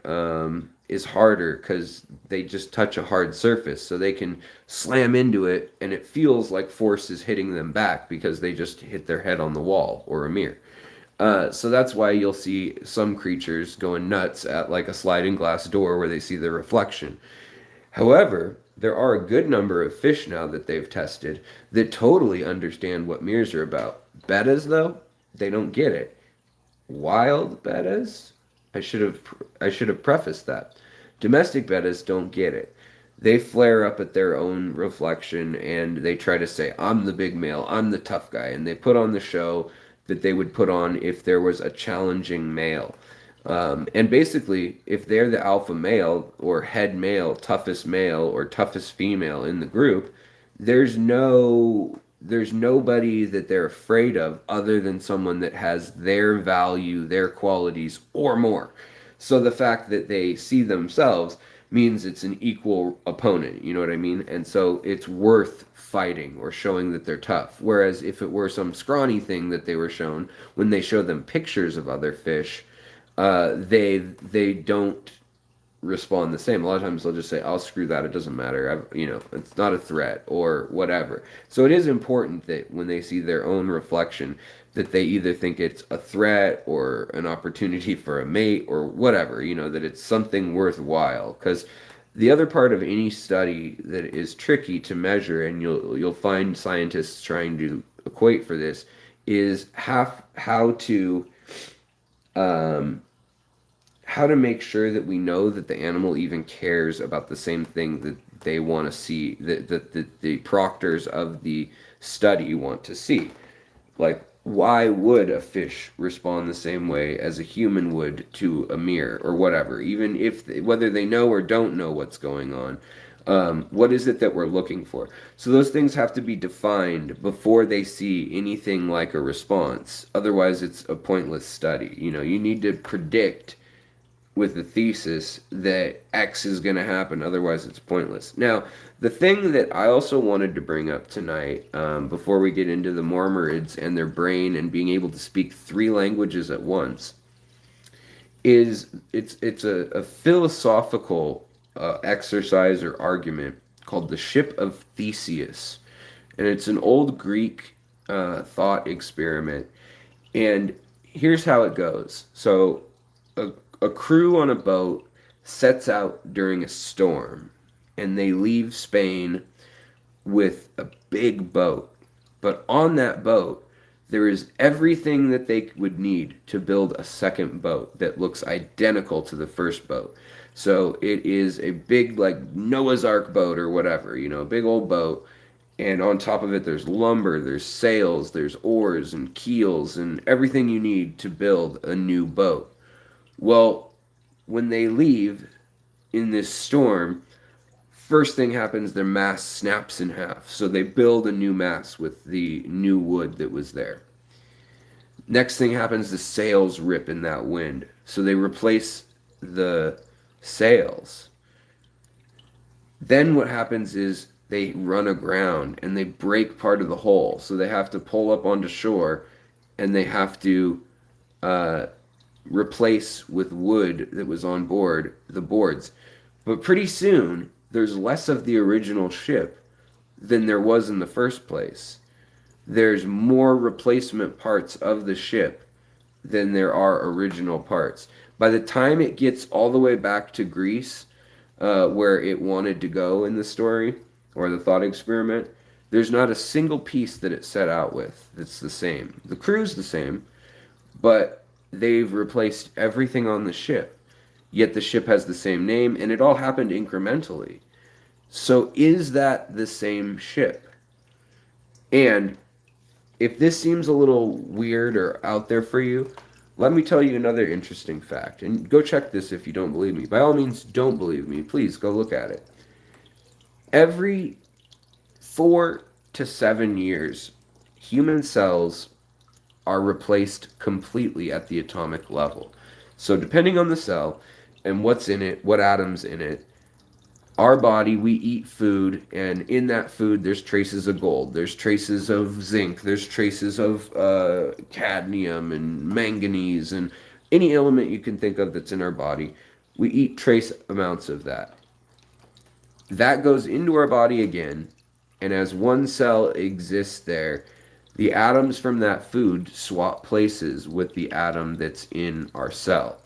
A: is harder because they just touch a hard surface, so they can slam into it and it feels like force is hitting them back because they just hit their head on the wall or a mirror. So that's why you'll see some creatures going nuts at like a sliding glass door where they see the reflection. However, there are a good number of fish now that they've tested that totally understand what mirrors are about. Bettas, though, they don't get it. Wild bettas? I should have prefaced that. Domestic bettas don't get it. They flare up at their own reflection and they try to say, I'm the big male, I'm the tough guy, and they put on the show that they would put on if there was a challenging male. And basically, if they're the alpha male or head male, toughest male or toughest female in the group, there's nobody that they're afraid of other than someone that has their value, their qualities, or more. So the fact that they see themselves means it's an equal opponent, you know what I mean? And so it's worth fighting or showing that they're tough. Whereas if it were some scrawny thing that they were shown, when they show them pictures of other fish, they don't respond the same. A lot of times they'll just say, "I'll screw that. It doesn't matter. It's not a threat or whatever." So it is important that when they see their own reflection, that they either think it's a threat or an opportunity for a mate or whatever. That it's something worthwhile. Because the other part of any study that is tricky to measure, and you'll find scientists trying to equate for this, is how to make sure that we know that the animal even cares about the same thing that they want to see, that the proctors of the study want to see. Like, why would a fish respond the same way as a human would to a mirror or whatever, even if whether they know or don't know what's going on? What is it that we're looking for? So those things have to be defined before they see anything like a response. Otherwise, it's a pointless study. You need to predict with the thesis that X is going to happen. Otherwise, it's pointless. Now, the thing that I also wanted to bring up tonight, before we get into the Mormorids and their brain and being able to speak 3 languages at once, is it's a philosophical exercise or argument called the Ship of Theseus. And it's an old Greek thought experiment. And here's how it goes. So a crew on a boat sets out during a storm, and they leave Spain with a big boat. But on that boat, there is everything that they would need to build a second boat that looks identical to the first boat. So it is a big, like, Noah's Ark boat or whatever, a big old boat. And on top of it, there's lumber, there's sails, there's oars and keels and everything you need to build a new boat. Well, when they leave in this storm, first thing happens, their mast snaps in half. So they build a new mast with the new wood that was there. Next thing happens, the sails rip in that wind. So they replace the sails. Then what happens is they run aground and they break part of the hull. So they have to pull up onto shore and they have to replace with wood that was on board the boards. But pretty soon, there's less of the original ship than there was in the first place. There's more replacement parts of the ship than there are original parts. By the time it gets all the way back to Greece, where it wanted to go in the story, or the thought experiment, there's not a single piece that it set out with that's the same. The crew's the same, but they've replaced everything on the ship. Yet the ship has the same name, and it all happened incrementally. So is that the same ship? And if this seems a little weird or out there for you, let me tell you another interesting fact. And go check this if you don't believe me. By all means, don't believe me. Please go look at it. Every 4 to 7 years, human cells are replaced completely at the atomic level. So depending on the cell and what's in it, what atoms in it, our body, we eat food, and in that food there's traces of gold, there's traces of zinc, there's traces of cadmium and manganese and any element you can think of that's in our body. We eat trace amounts of that. That goes into our body again, and as one cell exists there, the atoms from that food swap places with the atom that's in our cell.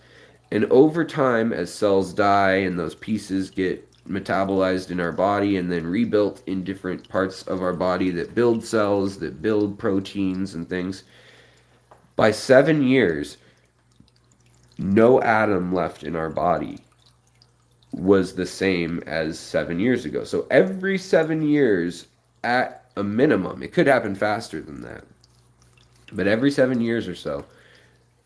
A: And over time, as cells die and those pieces get metabolized in our body and then rebuilt in different parts of our body that build cells, that build proteins and things, by 7 years, no atom left in our body was the same as 7 years ago. So every 7 years, at a minimum, it could happen faster than that, but every 7 years or so,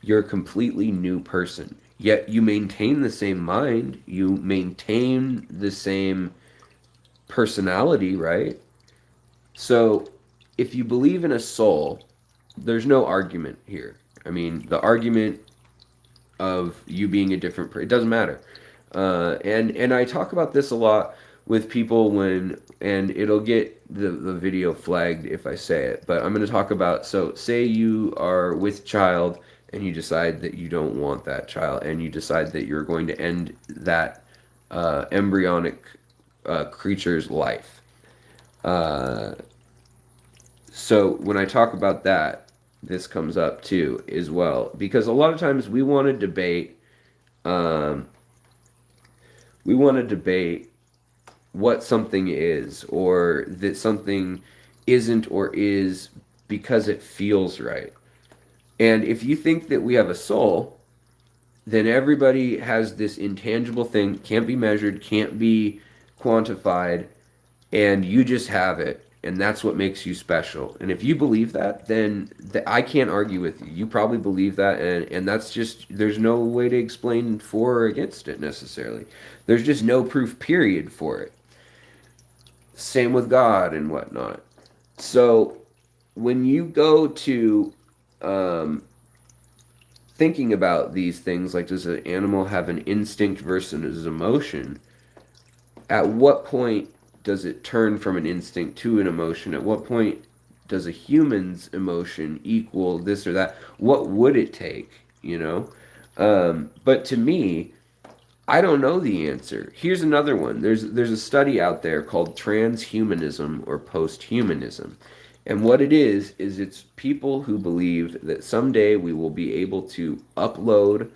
A: you're a completely new person. Yet you maintain the same mind, you maintain the same personality, right? So if you believe in a soul, there's no argument here. I mean, the argument of you being a different person, it doesn't matter. And I talk about this a lot with people when, and it'll get the video flagged if I say it, but I'm going to talk about, so say you are with child and you decide that you don't want that child, and you decide that you're going to end that embryonic creature's life. So when I talk about that, this comes up too as well, because a lot of times we want to debate what something is, or that something isn't or is because it feels right. And if you think that we have a soul, then everybody has this intangible thing, can't be measured, can't be quantified, and you just have it, and that's what makes you special. And if you believe that, then I can't argue with you. You probably believe that, and that's just, there's no way to explain for or against it necessarily. There's just no proof, period, for it. Same with God and whatnot. So when you go to thinking about these things, like does an animal have an instinct versus emotion, at what point does it turn from an instinct to an emotion? At what point does a human's emotion equal this or that? What would it take, But to me, I don't know the answer. Here's another one. There's a study out there called transhumanism or posthumanism. And what it is it's people who believe that someday we will be able to upload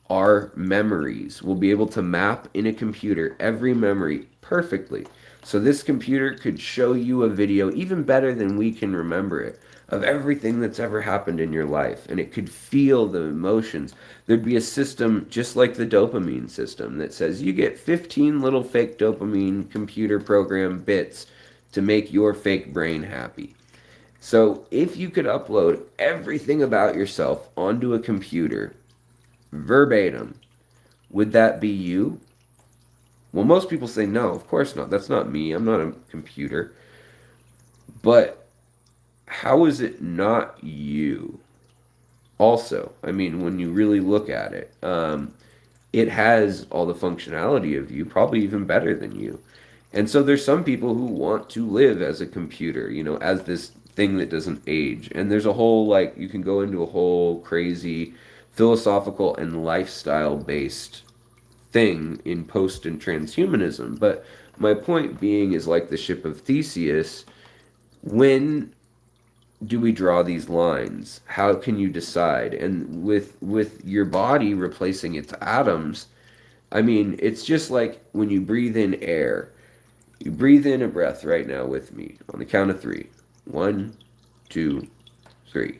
A: our memories. We'll be able to map in a computer every memory perfectly. So this computer could show you a video even better than we can remember it, of everything that's ever happened in your life, and it could feel the emotions. There'd be a system just like the dopamine system that says you get 15 little fake dopamine computer program bits to make your fake brain happy. So if you could upload everything about yourself onto a computer verbatim, would that be you? Well, most people say no, of course not. That's not me. I'm not a computer. But how is it not you? Also, I mean, when you really look at it, it has all the functionality of you, probably even better than you. And so there's some people who want to live as a computer, as this thing that doesn't age. And there's a whole, like, you can go into a whole crazy philosophical and lifestyle based thing in post and transhumanism. But my point being is like the ship of Theseus, when do we draw these lines? How can you decide? And with your body replacing its atoms, I mean, it's just like when you breathe in air. You breathe in a breath right now with me on the count of three. 1, 2, 3.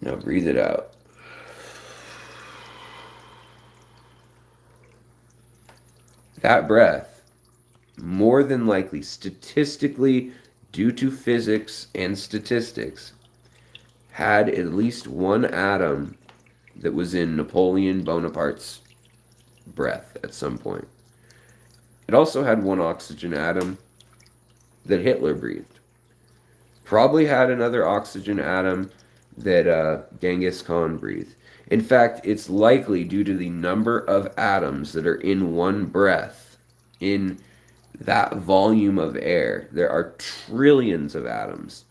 A: Now breathe it out. That breath, more than likely, statistically, due to physics and statistics, had at least one atom that was in Napoleon Bonaparte's breath at some point. It also had one oxygen atom that Hitler breathed. Probably had another oxygen atom that Genghis Khan breathed. In fact, it's likely due to the number of atoms that are in one breath, in that volume of air. There are trillions of atoms,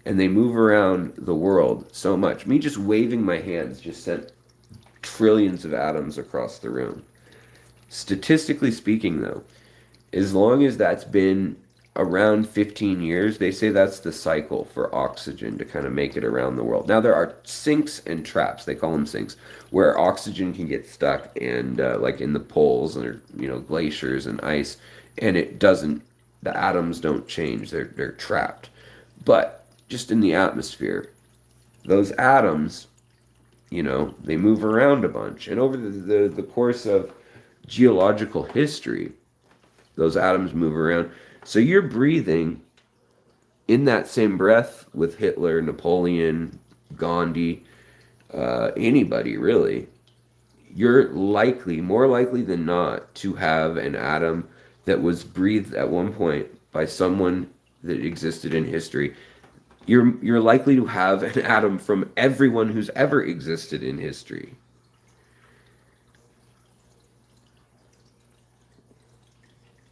A: and they move around the world so much. Me just waving my hands just sent trillions of atoms across the room. Statistically speaking, though, as long as that's been around 15 years, they say that's the cycle for oxygen to kind of make it around the world. Now, there are sinks and traps, they call them sinks, where oxygen can get stuck, and like in the poles or glaciers and ice, and it doesn't, the atoms don't change, they're trapped. But just in the atmosphere, those atoms, they move around a bunch, and over the course of geological history, those atoms move around. So you're breathing in that same breath with Hitler, Napoleon, Gandhi, anybody really. You're likely, more likely than not, to have an atom that was breathed at one point by someone that existed in history. You're likely to have an atom from everyone who's ever existed in history.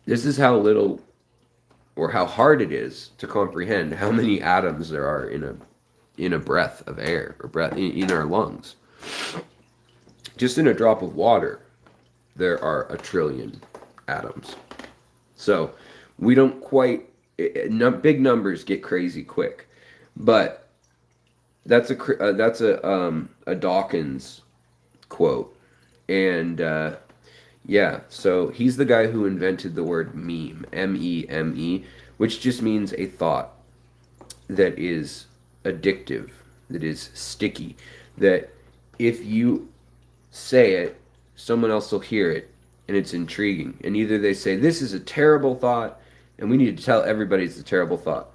A: This is how little or how hard it is to comprehend how many atoms there are in a breath of air, or breath in our lungs. Just in a drop of water, there are a trillion atoms. So we don't quite, big numbers get crazy quick, but that's a Dawkins quote, and yeah, so he's the guy who invented the word meme, M-E-M-E, which just means a thought that is addictive, that is sticky, that if you say it, someone else will hear it, and it's intriguing. And either they say, this is a terrible thought, and we need to tell everybody it's a terrible thought.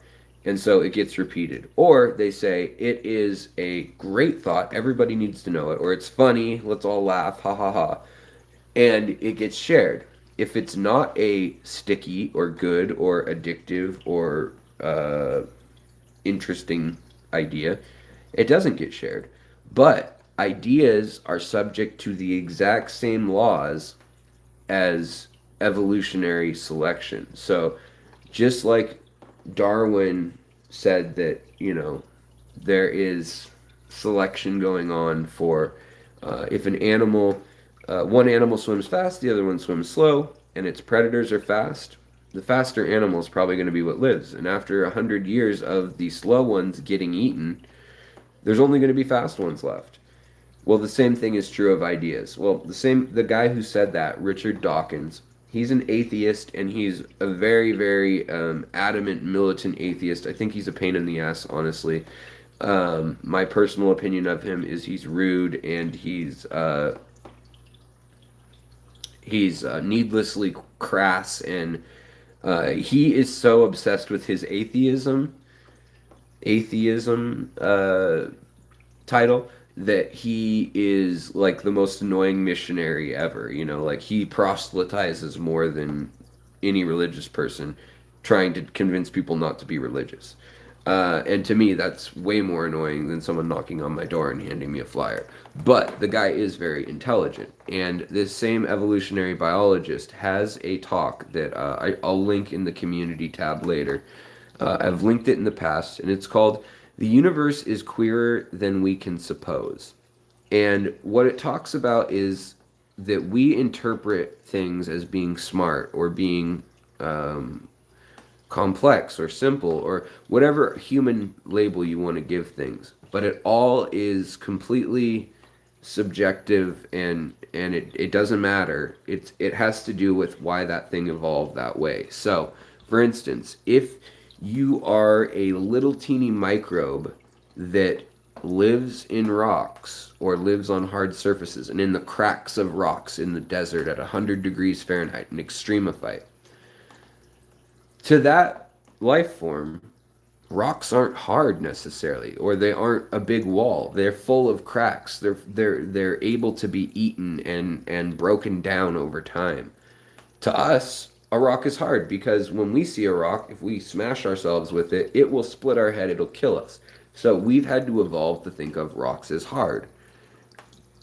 A: And so it gets repeated. Or they say, it is a great thought, everybody needs to know it, or it's funny, let's all laugh, ha ha ha. And it gets shared. If it's not a sticky or good or addictive or interesting idea, it doesn't get shared. But ideas are subject to the exact same laws as evolutionary selection. So just like Darwin said that, there is selection going on for if an animal, one animal swims fast, the other one swims slow, and its predators are fast, the faster animal is probably going to be what lives. And after 100 years of the slow ones getting eaten, there's only going to be fast ones left. Well, the same thing is true of ideas. Well, the guy who said that, Richard Dawkins, He's an atheist, and he's a very, very adamant, militant atheist. I think he's a pain in the ass, honestly. My personal opinion of him is he's rude, and he's needlessly crass, and he is so obsessed with his atheism title, that he is like the most annoying missionary ever. You know, like he proselytizes more than any religious person, trying to convince people not to be religious. And to me, that's way more annoying than someone knocking on my door and handing me a flyer. But the guy is very intelligent. And this same evolutionary biologist has a talk that I'll link in the community tab later. I've linked it in the past, and it's called "The Universe is Queerer Than We Can Suppose." And what it talks about is that we interpret things as being smart, or being complex or simple, or whatever human label you want to give things. But it all is completely subjective, and it doesn't matter. It has to do with why that thing evolved that way. So, for instance, if you are a little teeny microbe that lives in rocks, or lives on hard surfaces and in the cracks of rocks in the desert at 100 degrees Fahrenheit, an extremophyte, to that life form, rocks aren't hard necessarily, or they aren't a big wall. They're full of cracks. They're able to be eaten and broken down over time. To us, a rock is hard because when we see a rock, if we smash ourselves with it, it will split our head, it'll kill us. So we've had to evolve to think of rocks as hard.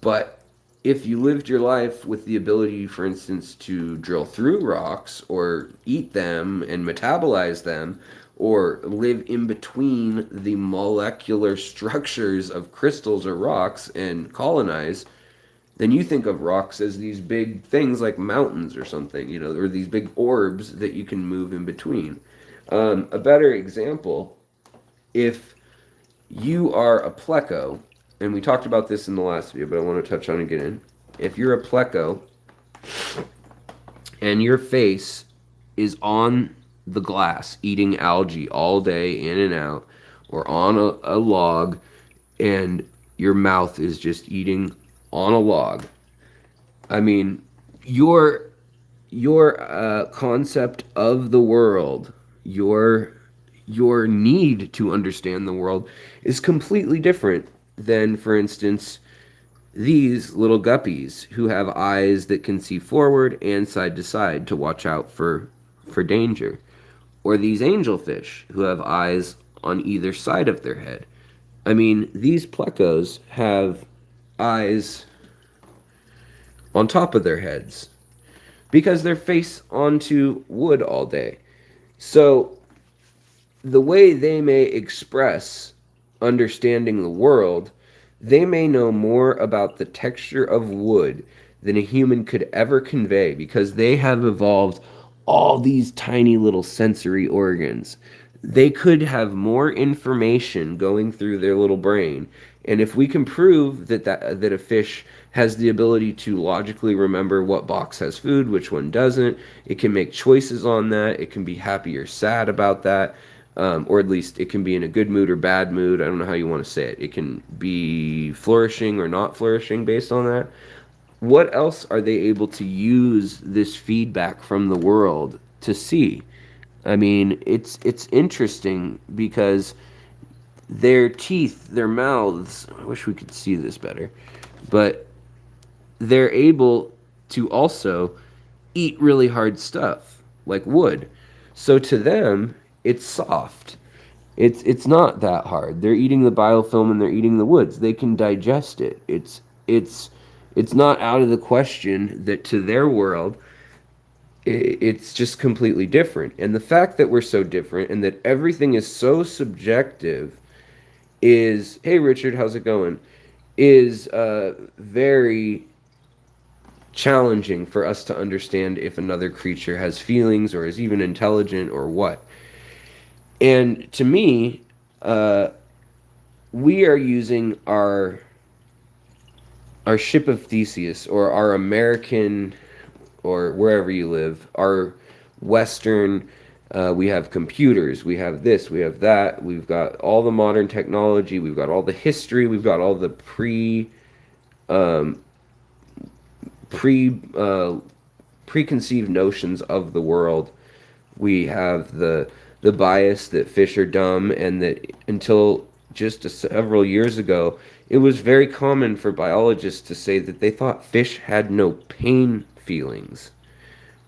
A: But if you lived your life with the ability, for instance, to drill through rocks, or eat them and metabolize them, or live in between the molecular structures of crystals or rocks and colonize, then you think of rocks as these big things like mountains or something, you know, or these big orbs that you can move in between. A better example, if you are a pleco, and we talked about this in the last video, but I want to touch on it again. If you're a pleco and your face is on the glass eating algae all day in and out, or on a log, and your mouth is just eating on a log, I mean, your concept of the world, your need to understand the world is completely different than, for instance, these little guppies who have eyes that can see forward and side to side to watch out for danger, or these angelfish who have eyes on either side of their head. I mean, these plecos have eyes on top of their heads because they're face onto wood all day. So the way they may express understanding the world, they may know more about the texture of wood than a human could ever convey, because they have evolved all these tiny little sensory organs. They could have more information going through their little brain. And if we can prove that a fish has the ability to logically remember what box has food, which one doesn't, it can make choices on that. It can be happy or sad about that. Or at least it can be in a good mood or bad mood. I don't know how you want to say it. It can be flourishing or not flourishing based on that. What else are they able to use this feedback from the world to see? I mean, it's interesting because their teeth, their mouths, I wish we could see this better, but they're able to also eat really hard stuff like wood. So to them, it's soft. It's not that hard. They're eating the biofilm and they're eating the woods. They can digest it. It's not out of the question that to their world it's just completely different. And the fact that we're so different and that everything is so subjective is, hey Richard, how's it going? Is very challenging for us to understand if another creature has feelings or is even intelligent or what. And to me, we are using our ship of Theseus, or our American or wherever you live, are Western. We have computers, we have this, we have that, we've got all the modern technology, we've got all the history, we've got all the pre preconceived notions of the world. We have the bias that fish are dumb, and that until just several years ago, it was very common for biologists to say that they thought fish had no pain feelings.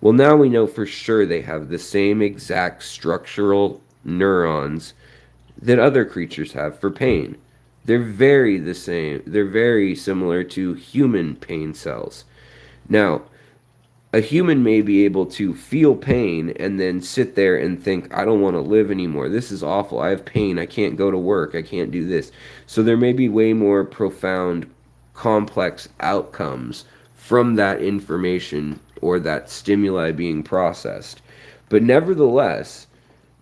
A: Well, now we know for sure they have the same exact structural neurons that other creatures have for pain. They're very the same. They're very similar to human pain cells. Now, a human may be able to feel pain and then sit there and think, I don't want to live anymore. This is awful. I have pain. I can't go to work. I can't do this. So there may be way more profound, complex outcomes from that information or that stimuli being processed. But nevertheless,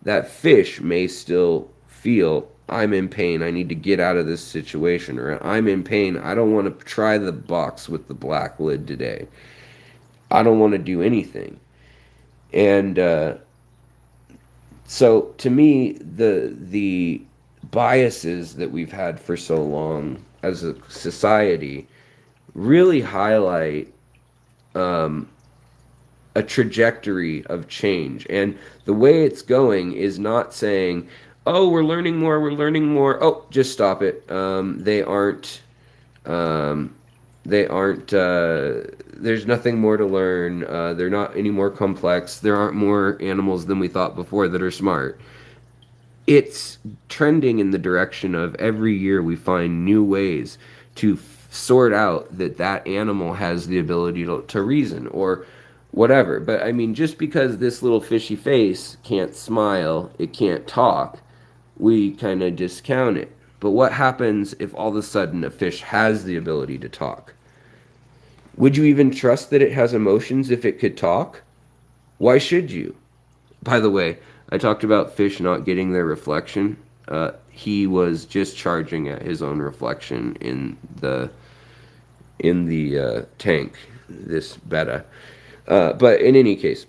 A: that fish may still feel, I'm in pain. I need to get out of this situation. Or I'm in pain. I don't want to try the box with the black lid today. I don't want to do anything. And so to me, the biases that we've had for so long as a society really highlight a trajectory of change. And the way it's going is not saying, oh, we're learning more, we're learning more. Oh, just stop it. There's nothing more to learn. They're not any more complex. There aren't more animals than we thought before that are smart. It's trending in the direction of every year we find new ways to sort out that that animal has the ability to reason or whatever. But I mean, just because this little fishy face can't smile, it can't talk, we kind of discount it. But what happens if all of a sudden a fish has the ability to talk? Would you even trust that it has emotions if it could talk? Why should you? By the way, I talked about fish not getting their reflection. He was just charging at his own reflection in the tank, this betta. But in any case,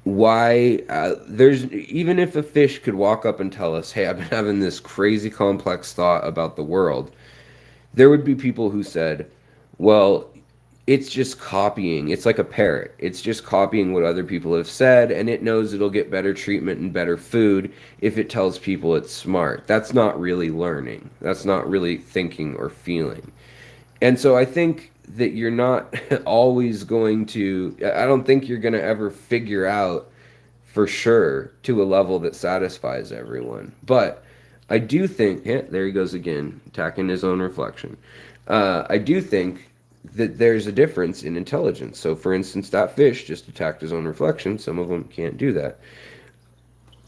A: why there's even if a fish could walk up and tell us, hey, I've been having this crazy complex thought about the world, there would be people who said, well, it's just copying. It's like a parrot. It's just copying what other people have said, and it knows it'll get better treatment and better food if it tells people it's smart. That's not really learning. That's not really thinking or feeling. And so I think that you're not always going to, I don't think you're going to ever figure out for sure to a level that satisfies everyone. But I do think, yeah, there he goes again, attacking his own reflection. I do think that there's a difference in intelligence. So, for instance, that fish just attacked his own reflection. Some of them can't do that.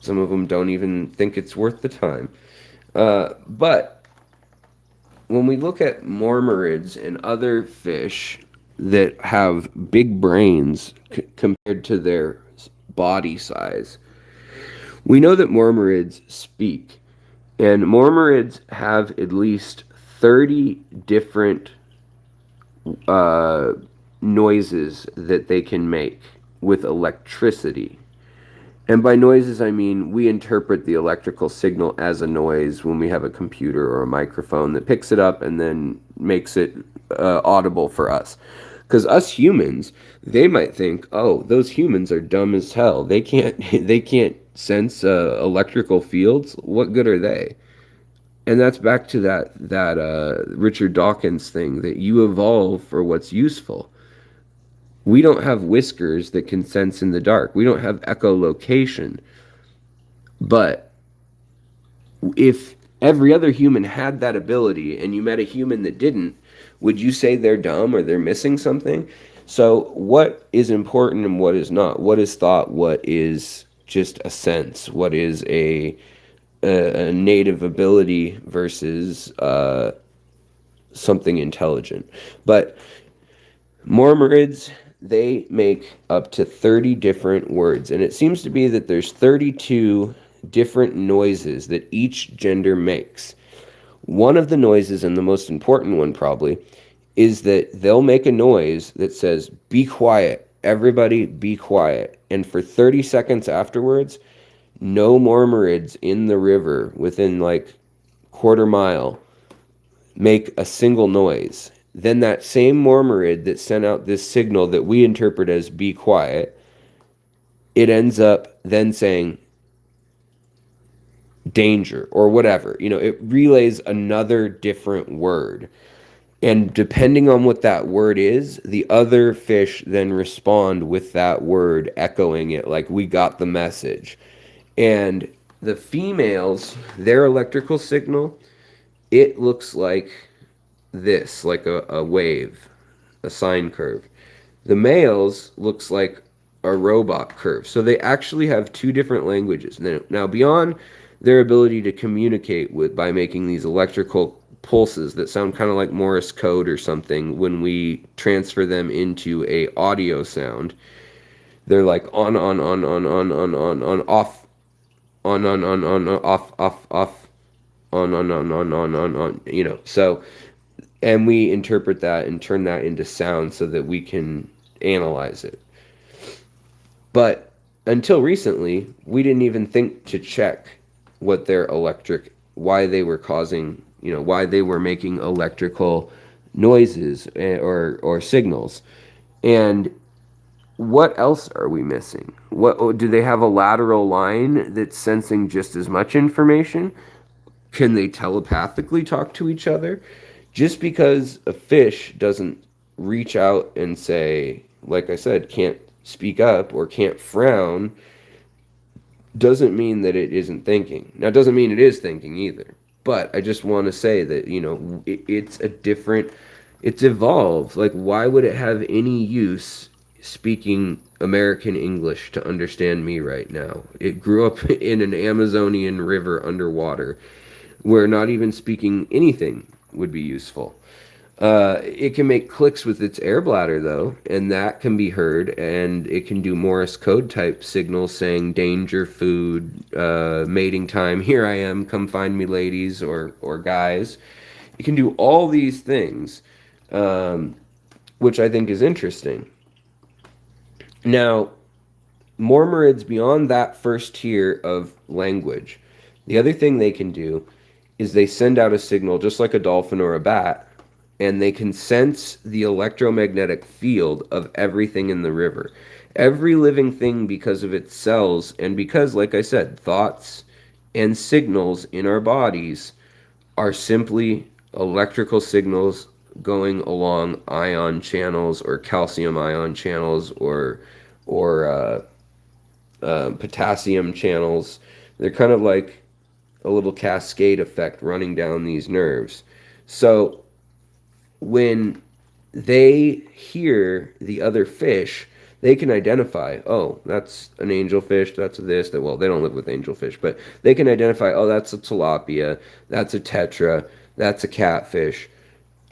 A: Some of them don't even think it's worth the time. But when we look at mormorids and other fish that have big brains compared to their body size, we know that mormorids speak. And mormorids have at least 30 different noises that they can make with electricity. And by noises, I mean we interpret the electrical signal as a noise when we have a computer or a microphone that picks it up and then makes it audible for us. Because us humans, they might think, oh, those humans are dumb as hell. They can't sense electrical fields. What good are they? And that's back to that Richard Dawkins thing that you evolve for what's useful. We don't have whiskers that can sense in the dark. We don't have echolocation. But if every other human had that ability and you met a human that didn't, would you say they're dumb or they're missing something? So what is important and what is not? What is thought? What is just a sense? What is a native ability versus something intelligent? But Mormorids, they make up to 30 different words, and it seems to be that there's 32 different noises that each gender makes. One of the noises, and the most important one probably, is that they'll make a noise that says, "Be quiet, everybody be quiet." And for 30 seconds afterwards, no Mormorids in the river within like quarter mile make a single noise. Then that same Mormorid that sent out this signal that we interpret as "be quiet," it ends up then saying "danger" or whatever. It relays another different word. And depending on what that word is, the other fish then respond with that word, echoing it like we got the message. And the females, their electrical signal, it looks like this, like a wave, a sine curve. The males looks like a robot curve. So they actually have two different languages. Now beyond their ability to communicate by making these electrical pulses that sound kind of like Morse code or something, when we transfer them into a audio sound, they're like on, off, on, off, on. So, and we interpret that and turn that into sound so that we can analyze it. But until recently, we didn't even think to check what their why they were causing, why they were making electrical noises or signals. And what else are we missing? Do they have a lateral line that's sensing just as much information? Can they telepathically talk to each other? Just because a fish doesn't reach out and say, like I said, can't speak up or can't frown, doesn't mean that it isn't thinking. Now, it doesn't mean it is thinking either. But I just want to say that, it's evolved. Like, why would it have any use speaking American English to understand me right now? It grew up in an Amazonian river underwater where not even speaking anything would be useful. It can make clicks with its air bladder, though, and that can be heard, and it can do Morse code type signals saying danger, food, mating time, here I am, come find me, ladies or guys. It can do all these things, which I think is interesting. Now, Mormorids, beyond that first tier of language, the other thing they can do is they send out a signal just like a dolphin or a bat, and they can sense the electromagnetic field of everything in the river. Every living thing, because of its cells, and because, like I said, thoughts and signals in our bodies are simply electrical signals going along ion channels or calcium ion channels or potassium channels. They're kind of like a little cascade effect running down these nerves. So when they hear the other fish, they can identify, oh, that's an angelfish, that's this, that, well, they don't live with angelfish, but they can identify, oh, that's a tilapia, that's a tetra, that's a catfish,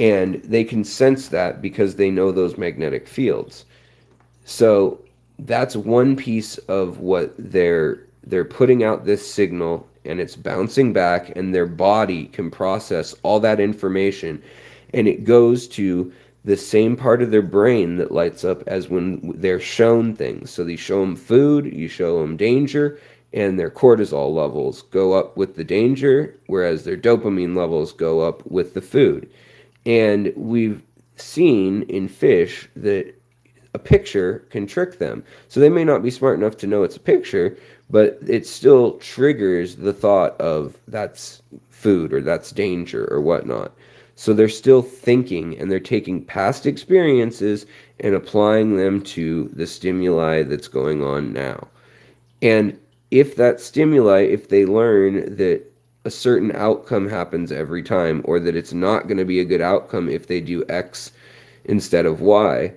A: and they can sense that because they know those magnetic fields. So that's one piece of what they're putting out this signal, and it's bouncing back, and their body can process all that information, and it goes to the same part of their brain that lights up as when they're shown things. So you show them food, you show them danger, and their cortisol levels go up with the danger, whereas their dopamine levels go up with the food. And we've seen in fish that a picture can trick them. So they may not be smart enough to know it's a picture, but it still triggers the thought of that's food or that's danger or whatnot. So they're still thinking, and they're taking past experiences and applying them to the stimuli that's going on now. And if that stimuli, if they learn that a certain outcome happens every time, or that it's not going to be a good outcome if they do X instead of Y,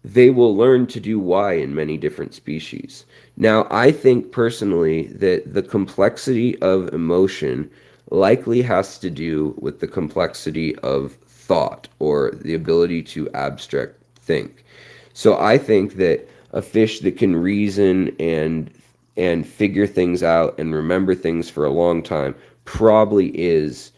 A: they will learn to do Y in many different species. Now, I think personally that the complexity of emotion likely has to do with the complexity of thought, or the ability to abstract think. So I think that a fish that can reason and figure things out and remember things for a long time probably is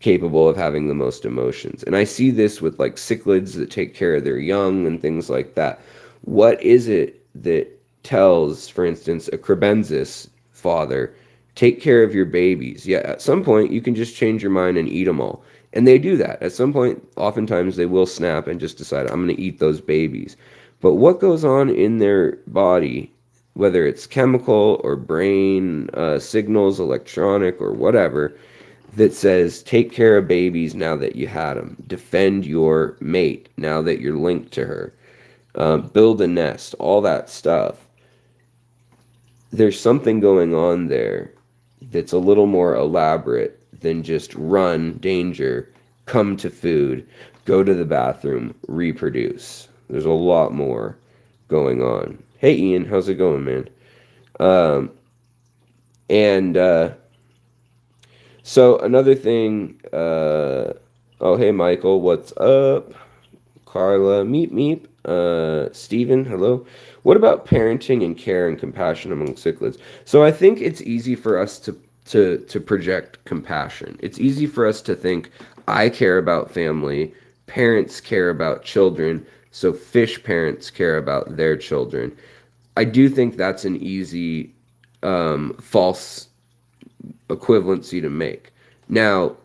A: capable of having the most emotions. And I see this with like cichlids that take care of their young and things like that. What is it that tells, for instance, a crebensis father, take care of your babies? Yeah, at some point you can just change your mind and eat them all. And they do that. At some point, oftentimes they will snap and just decide, I'm going to eat those babies. But what goes on in their body, whether it's chemical or brain signals, electronic or whatever, that says take care of babies now that you had them, defend your mate now that you're linked to her, build a nest, all that stuff. There's something going on there that's a little more elaborate than just run, danger, come to food, go to the bathroom, reproduce. There's a lot more going on. Hey Ian, how's it going, man? Um, and So another thing, oh hey Michael, what's up? Carla, meep meep. Stephen, hello. What about parenting and care and compassion among cichlids? So I think it's easy for us to project compassion. It's easy for us to think I care about family, parents care about children, so fish parents care about their children. I do think that's an easy false equivalency to make. Now,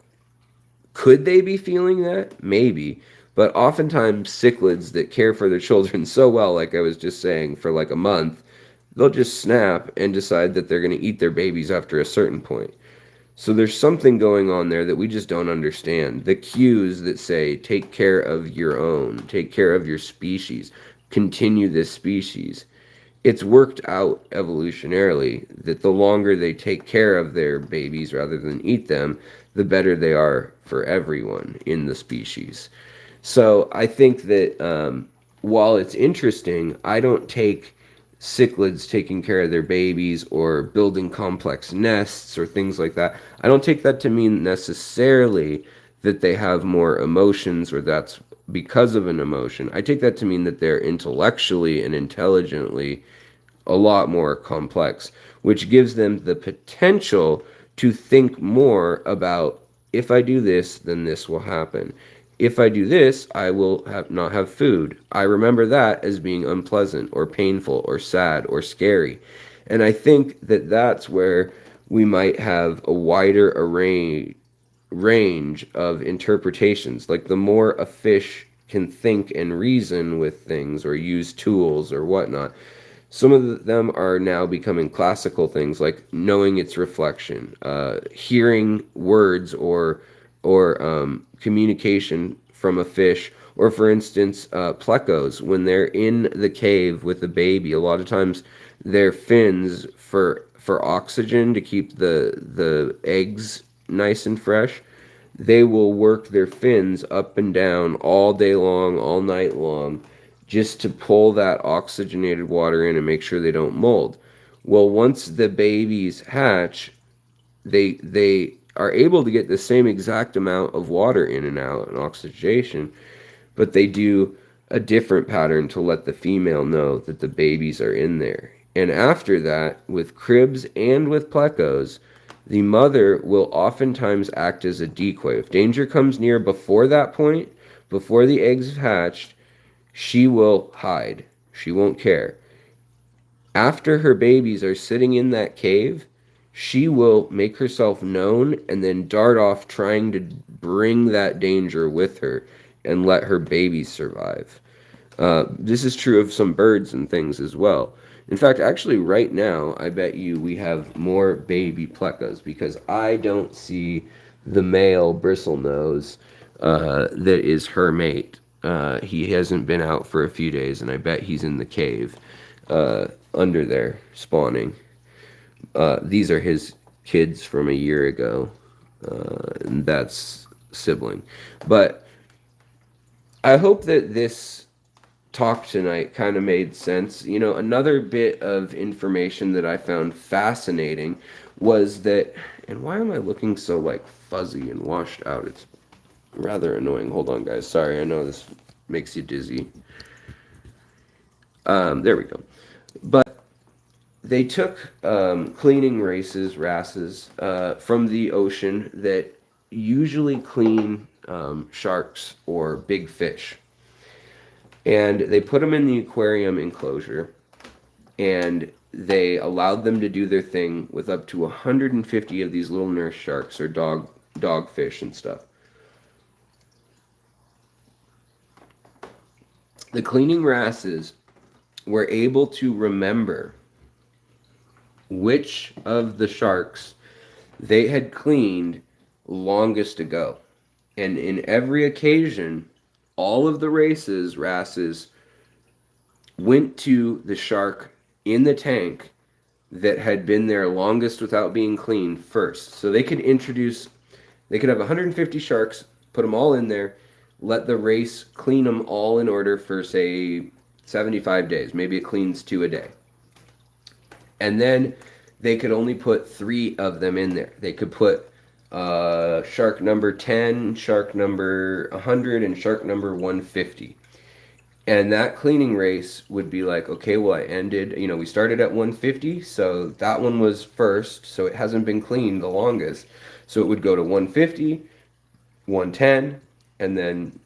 A: could they be feeling that? Maybe. But oftentimes, cichlids that care for their children so well, like I was just saying, for like a month, they'll just snap and decide that they're going to eat their babies after a certain point. So there's something going on there that we just don't understand. The cues that say, take care of your own, take care of your species, continue this species. It's worked out evolutionarily that the longer they take care of their babies rather than eat them, the better they are for everyone in the species. So I think that while it's interesting, I don't take cichlids taking care of their babies or building complex nests or things like that. I don't take that to mean necessarily that they have more emotions or that's because of an emotion. I take that to mean that they're intellectually and intelligently a lot more complex, which gives them the potential to think more about if I do this, then this will happen. If I do this, I will not have food. I remember that as being unpleasant or painful or sad or scary. And I think that that's where we might have a wider range of interpretations. Like the more a fish can think and reason with things or use tools or whatnot, some of them are now becoming classical things like knowing its reflection, hearing words or communication from a fish, or for instance, plecos when they're in the cave with the baby. A lot of times, their fins for oxygen to keep the eggs nice and fresh. They will work their fins up and down all day long, all night long, just to pull that oxygenated water in and make sure they don't mold. Well, once the babies hatch, they are able to get the same exact amount of water in and out and oxygenation, but they do a different pattern to let the female know that the babies are in there. And after that, with cribs and with plecos, the mother will oftentimes act as a decoy. If danger comes near before that point, before the eggs have hatched, she will hide. She won't care. After her babies are sitting in that cave, she will make herself known and then dart off trying to bring that danger with her and let her babies survive. This is true of some birds and things as well. In fact, actually, right now, I bet you we have more baby plecas because I don't see the male bristlenose that is her mate. He hasn't been out for a few days, and I bet he's in the cave under there spawning. These are his kids from a year ago, and that's sibling. But I hope that this talk tonight kind of made sense. You know, another bit of information that I found fascinating was that, and why am I looking so like fuzzy and washed out? It's rather annoying. Hold on, guys. Sorry, I know this makes you dizzy. There we go. But they took cleaning wrasses from the ocean that usually clean sharks or big fish. And they put them in the aquarium enclosure, and they allowed them to do their thing with up to 150 of these little nurse sharks or dogfish and stuff. The cleaning wrasses were able to remember which of the sharks they had cleaned longest ago. And in every occasion, all of the wrasses went to the shark in the tank that had been there longest without being cleaned first. So they could have 150 sharks, put them all in there, let the race clean them all in order for, say, 75 days. Maybe it cleans 2 a day. And then they could only put 3 of them in there. They could put shark number 10, shark number 100, and shark number 150. And that cleaning race would be like, okay, well, we started at 150, so that one was first, so it hasn't been cleaned the longest. So it would go to 150, 110, and then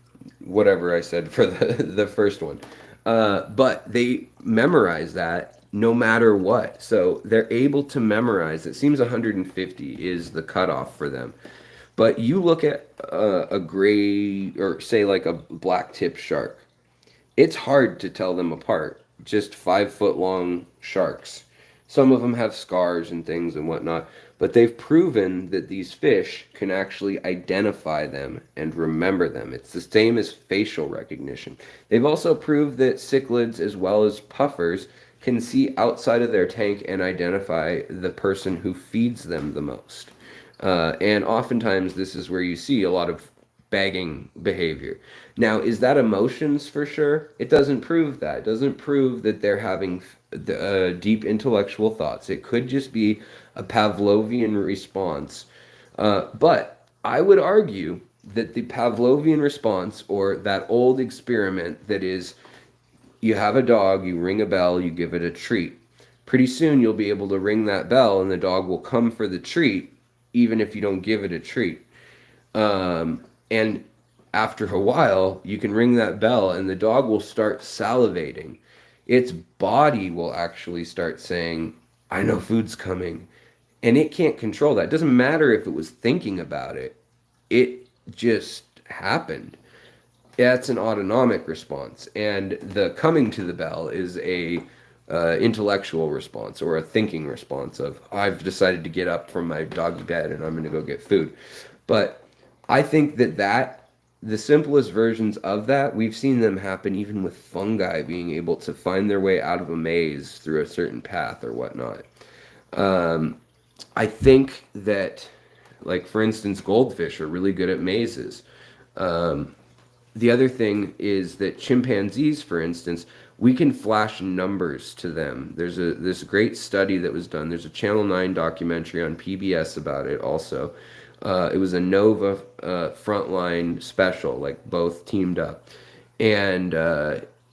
A: whatever I said for the first one. But they memorize that no matter what. So they're able to memorize. It seems 150 is the cutoff for them. But you look at a gray, or say like a black tip shark. It's hard to tell them apart. Just 5-foot long sharks. Some of them have scars and things and whatnot. But they've proven that these fish can actually identify them and remember them. It's the same as facial recognition. They've also proved that cichlids as well as puffers can see outside of their tank and identify the person who feeds them the most. And oftentimes this is where you see a lot of bagging behavior. Now, is that emotions for sure? It doesn't prove that. It doesn't prove that they're having deep intellectual thoughts. It could just be a Pavlovian response. But I would argue that the Pavlovian response, or that old experiment that is, you have a dog, you ring a bell, you give it a treat. Pretty soon you'll be able to ring that bell and the dog will come for the treat, even if you don't give it a treat. And after a while, you can ring that bell and the dog will start salivating. Its body will actually start saying, I know food's coming. And it can't control that. It doesn't matter if it was thinking about it. It just happened. That's an autonomic response. And the coming to the bell is a intellectual response, or a thinking response of, I've decided to get up from my dog's bed and I'm going to go get food. But I think that the simplest versions of that, we've seen them happen even with fungi being able to find their way out of a maze through a certain path or whatnot. I think that, like, for instance, goldfish are really good at mazes. The other thing is that chimpanzees, for instance, we can flash numbers to them. There's this great study that was done. There's a Channel 9 documentary on PBS about it also. It was a Nova Frontline special, like both teamed up. And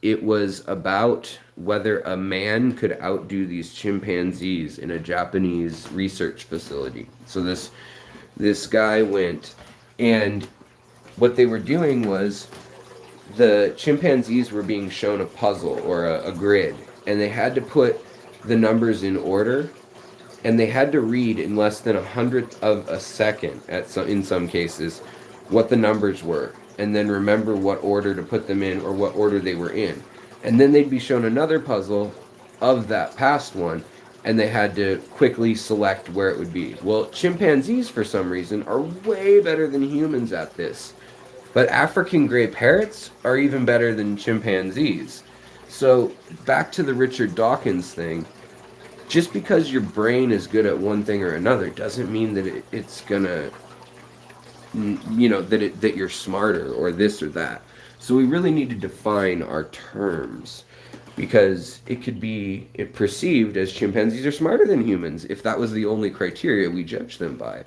A: it was about whether a man could outdo these chimpanzees in a Japanese research facility. So this guy went, and what they were doing was the chimpanzees were being shown a puzzle or a grid, and they had to put the numbers in order, and they had to read in less than 100th of a second in some cases what the numbers were, and then remember what order to put them in or what order they were in. And then they'd be shown another puzzle of that past one, and they had to quickly select where it would be. Well, chimpanzees, for some reason, are way better than humans at this. But African gray parrots are even better than chimpanzees. So back to the Richard Dawkins thing, just because your brain is good at one thing or another doesn't mean that it's gonna, that you're smarter or this or that. So we really need to define our terms, because it could be perceived as chimpanzees are smarter than humans if that was the only criteria we judge them by.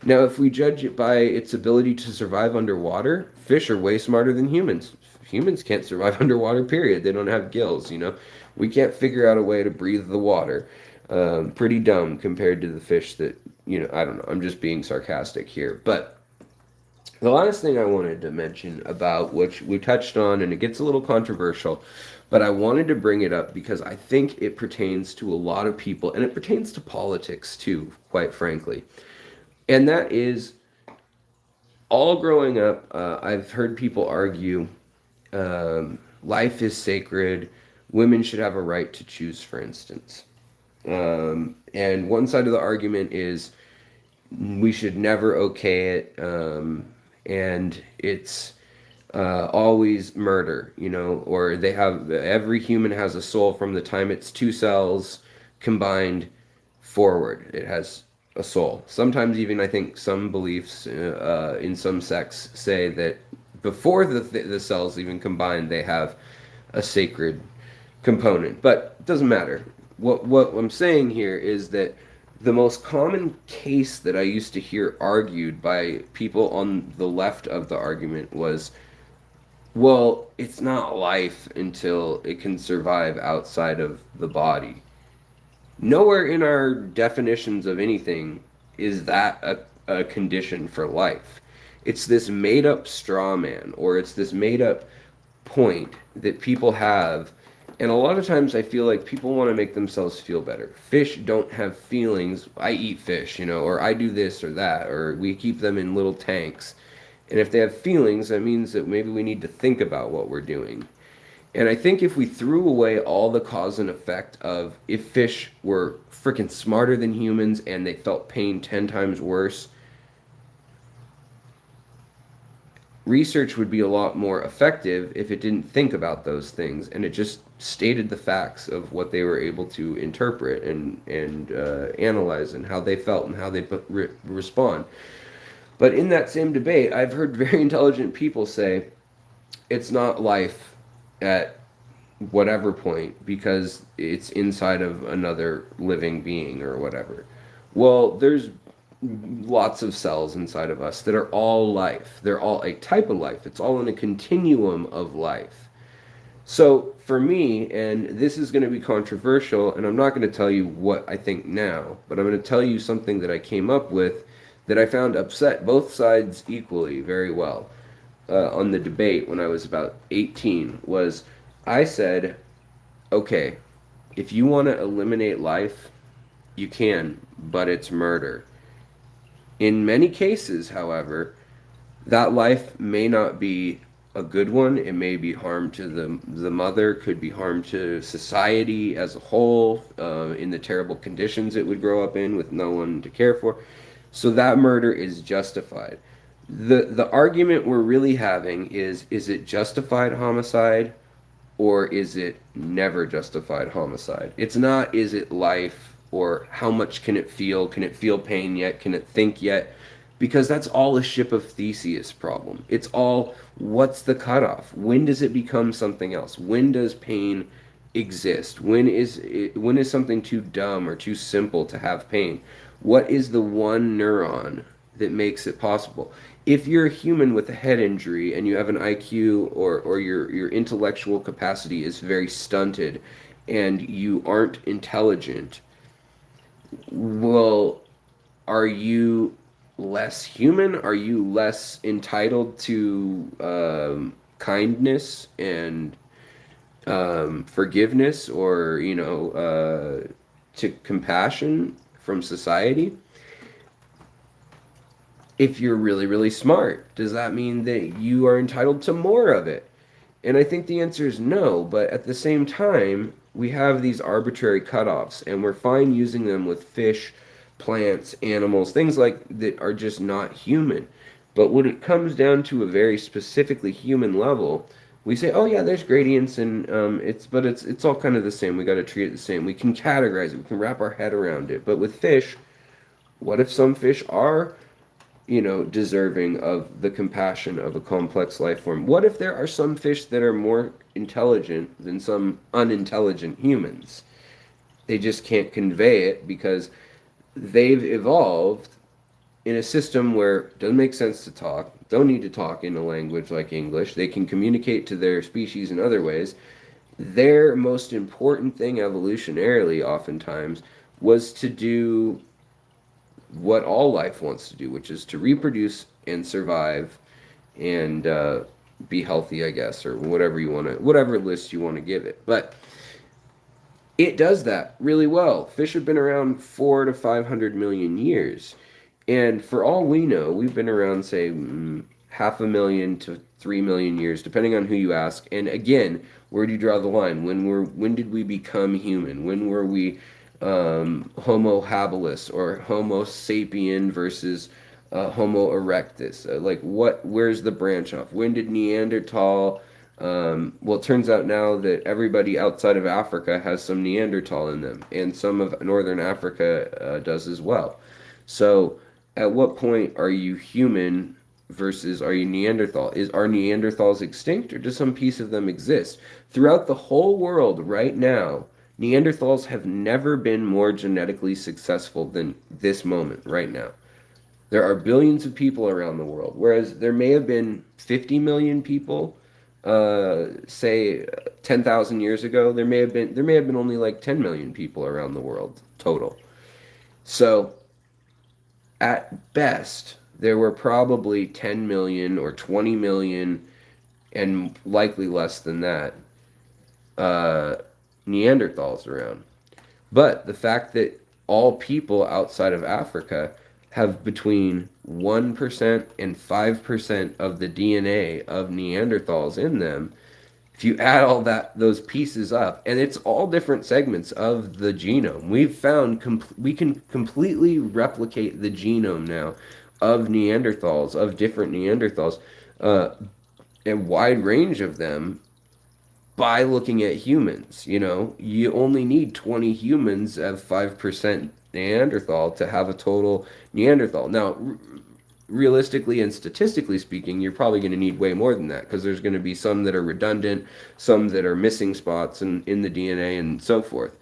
A: Now, if we judge it by its ability to survive underwater, fish are way smarter than humans. Humans can't survive underwater, period. They don't have gills, We can't figure out a way to breathe the water. Pretty dumb compared to the fish that, I don't know. I'm just being sarcastic here. But The last thing I wanted to mention about which we touched on, and it gets a little controversial, but I wanted to bring it up because I think it pertains to a lot of people, and it pertains to politics too, quite frankly. And that is, all growing up, I've heard people argue life is sacred, women should have a right to choose, for instance. And one side of the argument is we should never okay it, and it's always murder, or they have every human has a soul from the time it's two cells combined forward. It has a soul. Sometimes even I think some beliefs in some sects say that before the cells even combine, they have a sacred component. But it doesn't matter. What I'm saying here is that the most common case that I used to hear argued by people on the left of the argument was, well, it's not life until it can survive outside of the body. Nowhere in our definitions of anything is that a condition for life. It's this made up straw man, or it's this made up point that people have. And a lot of times I feel like people want to make themselves feel better. Fish don't have feelings. I eat fish, or I do this or that, or we keep them in little tanks. And if they have feelings, that means that maybe we need to think about what we're doing. And I think if we threw away all the cause and effect of if fish were freaking smarter than humans and they felt pain 10 times worse, research would be a lot more effective if it didn't think about those things and it just stated the facts of what they were able to interpret and analyze and how they felt and how they respond. But in that same debate, I've heard very intelligent people say it's not life at whatever point because it's inside of another living being or whatever. Well, there's lots of cells inside of us that are all life. They're all a type of life. It's all in a continuum of life. So for me, and this is going to be controversial, and I'm not going to tell you what I think now, but I'm going to tell you something that I came up with that I found upset both sides equally very well on the debate when I was about 18 was I said, okay, if you want to eliminate life, you can, but it's murder. In many cases, however, that life may not be a good one. It may be harm to the mother, could be harm to society as a whole, in the terrible conditions it would grow up in with no one to care for. So that murder is justified. The argument we're really having is it justified homicide or is it never justified homicide? It's not is it life or how much can it feel? Can it feel pain yet? Can it think yet? Because that's all a ship of Theseus problem. It's all what's the cutoff? When does it become something else? When does pain exist? When is something too dumb or too simple to have pain? What is the one neuron that makes it possible? If you're a human with a head injury and you have an IQ or your intellectual capacity is very stunted and you aren't intelligent, well, are you less human? Are you less entitled to kindness and forgiveness or, to compassion from society? If you're really, really smart, does that mean that you are entitled to more of it? And I think the answer is no, but at the same time, we have these arbitrary cutoffs, and we're fine using them with fish, plants, animals, things like that are just not human. But when it comes down to a very specifically human level, we say, oh yeah, there's gradients, and it's all kind of the same. We got to treat it the same. We can categorize it. We can wrap our head around it. But with fish, what if some fish are deserving of the compassion of a complex life form? What if there are some fish that are more intelligent than some unintelligent humans? They just can't convey it because they've evolved in a system where it doesn't make sense to talk, don't need to talk in a language like English. They can communicate to their species in other ways. Their most important thing evolutionarily oftentimes was to do what all life wants to do, which is to reproduce and survive and be healthy, I guess, or whatever you want to, whatever list you want to give it. But it does that really well. Fish have been around 4 to 500 million years. And for all we know, we've been around, say, 500,000 to 3 million years, depending on who you ask. And again, where do you draw the line? When did we become human? When were we Homo habilis or Homo sapien versus Homo erectus? Where's the branch off? When did Neanderthal? Well, it turns out now that everybody outside of Africa has some Neanderthal in them, and some of Northern Africa does as well. So, at what point are you human versus are you Neanderthal? Are Neanderthals extinct, or does some piece of them exist? Throughout the whole world right now, Neanderthals have never been more genetically successful than this moment right now. There are billions of people around the world, whereas there may have been 50 million people, say 10,000 years ago. There may have been only like 10 million people around the world total. So at best, there were probably 10 million or 20 million, and likely less than that, Neanderthals around. But the fact that all people outside of Africa have between 1% and 5% of the DNA of Neanderthals in them, if you add all those pieces up, and it's all different segments of the genome, we've found we can completely replicate the genome now of Neanderthals, of different Neanderthals, a wide range of them, by looking at humans. You only need 20 humans of 5% Neanderthal to have a total Neanderthal. Now, realistically and statistically speaking, you're probably going to need way more than that, because there's going to be some that are redundant, some that are missing spots in the DNA, and so forth.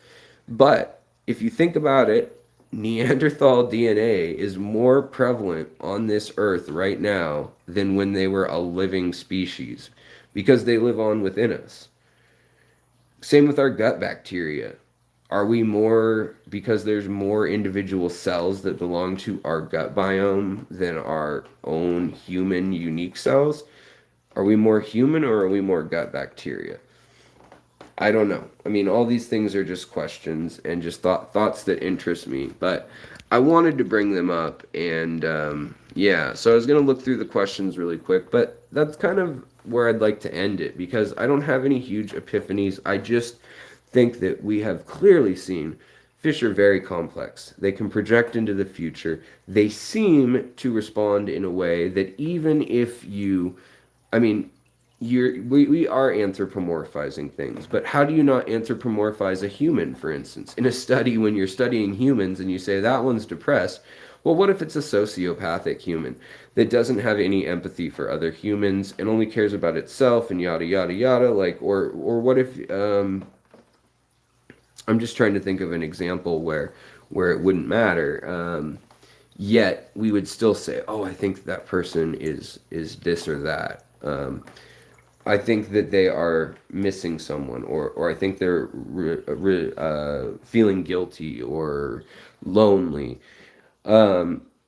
A: But if you think about it, Neanderthal DNA is more prevalent on this earth right now than when they were a living species, because they live on within us. Same with our gut bacteria. Are we more, because there's more individual cells that belong to our gut biome than our own human unique cells? Are we more human, or are we more gut bacteria? I don't know. I mean, all these things are just questions and just thoughts that interest me. But I wanted to bring them up, and yeah, so I was going to look through the questions really quick, but that's kind of where I'd like to end it, because I don't have any huge epiphanies. I just think that we have clearly seen fish are very complex. They can project into the future. They seem to respond in a way that, even if I mean, we are anthropomorphizing things, but how do you not anthropomorphize a human, for instance? In a study, when you're studying humans and you say that one's depressed, well, what if it's a sociopathic human that doesn't have any empathy for other humans and only cares about itself and yada yada yada? Or what if I'm just trying to think of an example where it wouldn't matter. Yet we would still say, oh, I think that person is this or that. I think that they are missing someone, or I think they're feeling guilty or lonely.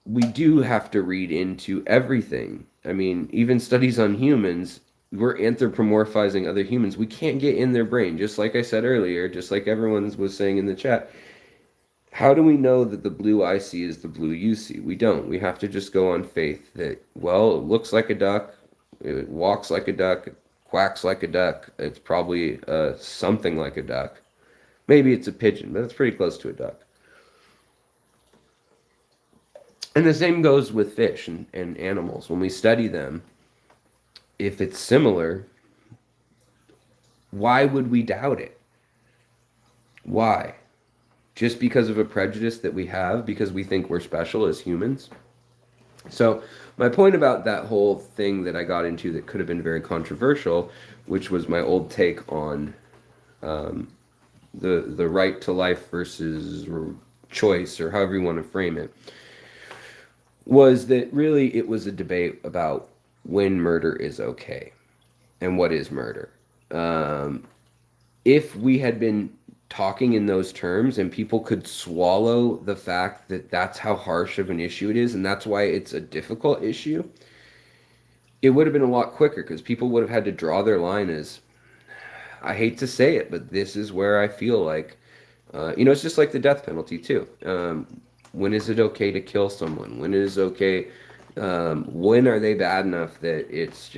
A: We do have to read into everything. I mean, even studies on humans, we're anthropomorphizing other humans. We can't get in their brain. Just like I said earlier, just like everyone was saying in the chat, how do we know that the blue I see is the blue you see? We don't. We have to just go on faith that, well, it looks like a duck, it walks like a duck, it quacks like a duck. It's probably something like a duck. Maybe it's a pigeon, but it's pretty close to a duck. And the same goes with fish and animals. When we study them, if it's similar, why would we doubt it? Why? Just because of a prejudice that we have, because we think we're special as humans? So my point about that whole thing that I got into that could have been very controversial, which was my old take on the right to life versus choice, or however you want to frame it, was that really it was a debate about when murder is okay and what is murder. If we had been talking in those terms and people could swallow the fact that that's how harsh of an issue it is, and that's why it's a difficult issue, it would have been a lot quicker because people would have had to draw their line as, I hate to say it, but this is where I feel like, it's just like the death penalty too. When is it okay to kill someone? When is okay? When are they bad enough that it's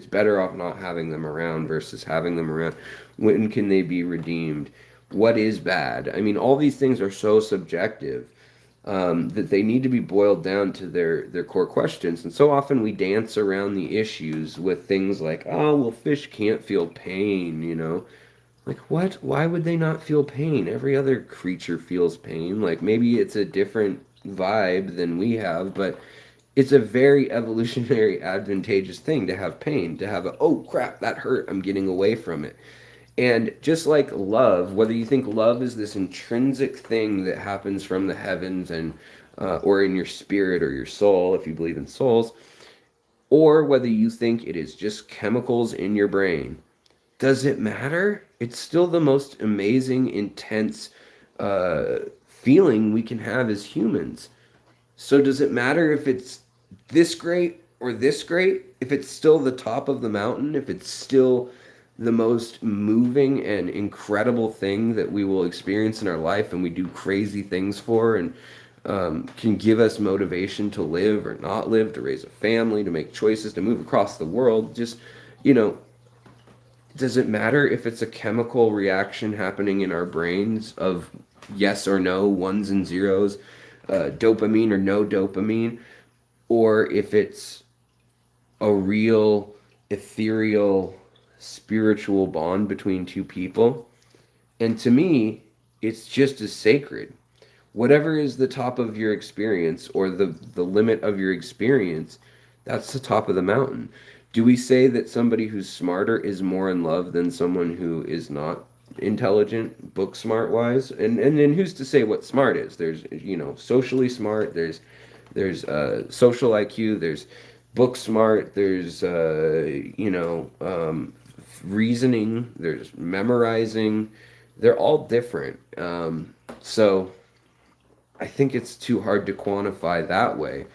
A: better off not having them around versus having them around? When can they be redeemed? What is bad? I mean, all these things are so subjective that they need to be boiled down to their core questions. And so often we dance around the issues with things like, oh, well, fish can't feel pain, Like, what? Why would they not feel pain? Every other creature feels pain. Like, maybe it's a different vibe than we have, but it's a very evolutionary advantageous thing to have pain, to have oh crap, that hurt, I'm getting away from it. And just like love, whether you think love is this intrinsic thing that happens from the heavens and or in your spirit or your soul, if you believe in souls, or whether you think it is just chemicals in your brain, does it matter? It's still the most amazing, intense feeling we can have as humans. So does it matter if it's this great or this great? If it's still the top of the mountain, if it's still the most moving and incredible thing that we will experience in our life and we do crazy things for and can give us motivation to live or not live, to raise a family, to make choices, to move across the world, just, you know, does it matter if it's a chemical reaction happening in our brains of yes or no, ones and zeros, dopamine or no dopamine, or if it's a real ethereal spiritual bond between two people? And to me, it's just as sacred. Whatever is the top of your experience or the limit of your experience, that's the top of the mountain. Do we say that somebody who's smarter is more in love than someone who is not intelligent, book smart wise? And then who's to say what smart is? There's, socially smart, there's social IQ, there's book smart, there's reasoning, there's memorizing. They're all different. So I think it's too hard to quantify that way.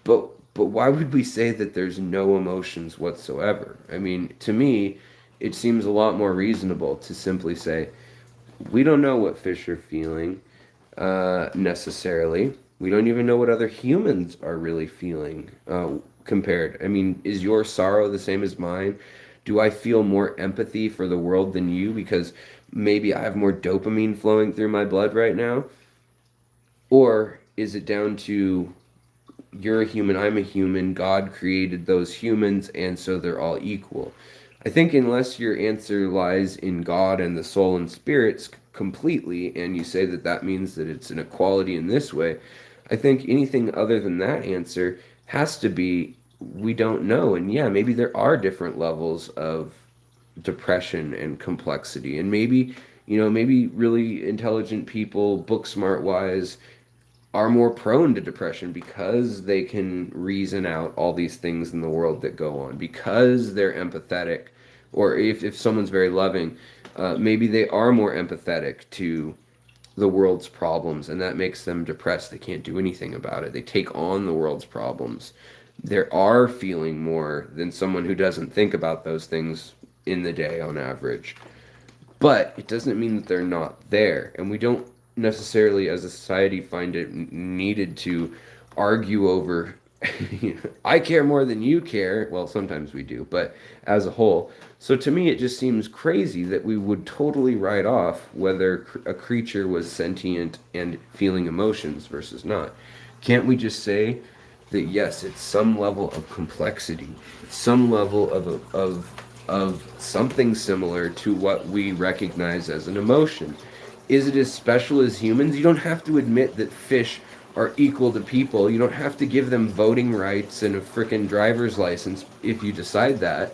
A: But why would we say that there's no emotions whatsoever? I mean, to me, it seems a lot more reasonable to simply say, we don't know what fish are feeling necessarily. We don't even know what other humans are really feeling compared. I mean, is your sorrow the same as mine? Do I feel more empathy for the world than you because maybe I have more dopamine flowing through my blood right now? Or is it down to you're a human, I'm a human, God created those humans, and so they're all equal? I think unless your answer lies in God and the soul and spirits completely, and you say that that means that it's an equality in this way, I think anything other than that answer has to be, we don't know. And yeah, maybe there are different levels of depression and complexity. And maybe, maybe really intelligent people, book smart wise, are more prone to depression because they can reason out all these things in the world that go on, because they're empathetic, or if someone's very loving, maybe they are more empathetic to the world's problems, and that makes them depressed. They can't do anything about it. They take on the world's problems. They are feeling more than someone who doesn't think about those things in the day on average. But it doesn't mean that they're not there, and we don't necessarily as a society find it needed to argue over I care more than you care. Well, sometimes we do, but as a whole. So to me, it just seems crazy that we would totally write off whether a creature was sentient and feeling emotions versus not. Can't we just say that yes, it's some level of complexity, some level of something similar to what we recognize as an emotion? Is it as special as humans? You don't have to admit that fish are equal to people. You don't have to give them voting rights and a frickin' driver's license if you decide that.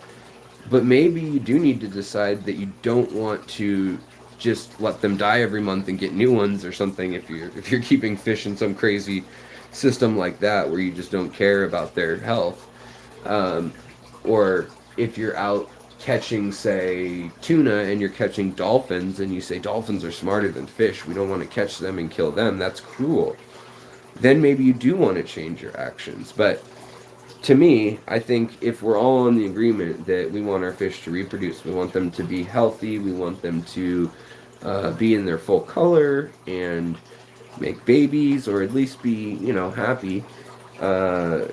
A: But maybe you do need to decide that you don't want to just let them die every month and get new ones or something if you're keeping fish in some crazy system like that where you just don't care about their health. Or if you're out catching, say, tuna and you're catching dolphins and you say dolphins are smarter than fish, we don't want to catch them and kill them, that's cruel. Then maybe you do want to change your actions. But to me, I think if we're all in the agreement that we want our fish to reproduce, we want them to be healthy, we want them to be in their full color and make babies, or at least be, happy, or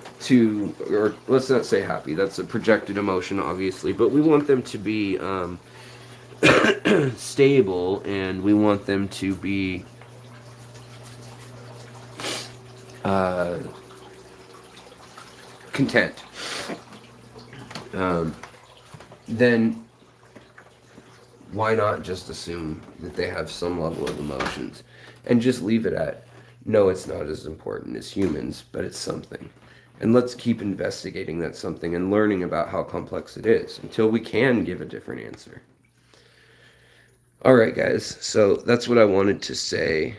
A: let's not say happy, that's a projected emotion, obviously, but we want them to be stable, and we want them to be uh, content. Then why not just assume that they have some level of emotions and just leave it at, no, it's not as important as humans, but it's something. And let's keep investigating that something and learning about how complex it is until we can give a different answer. All right, guys, so that's what I wanted to say.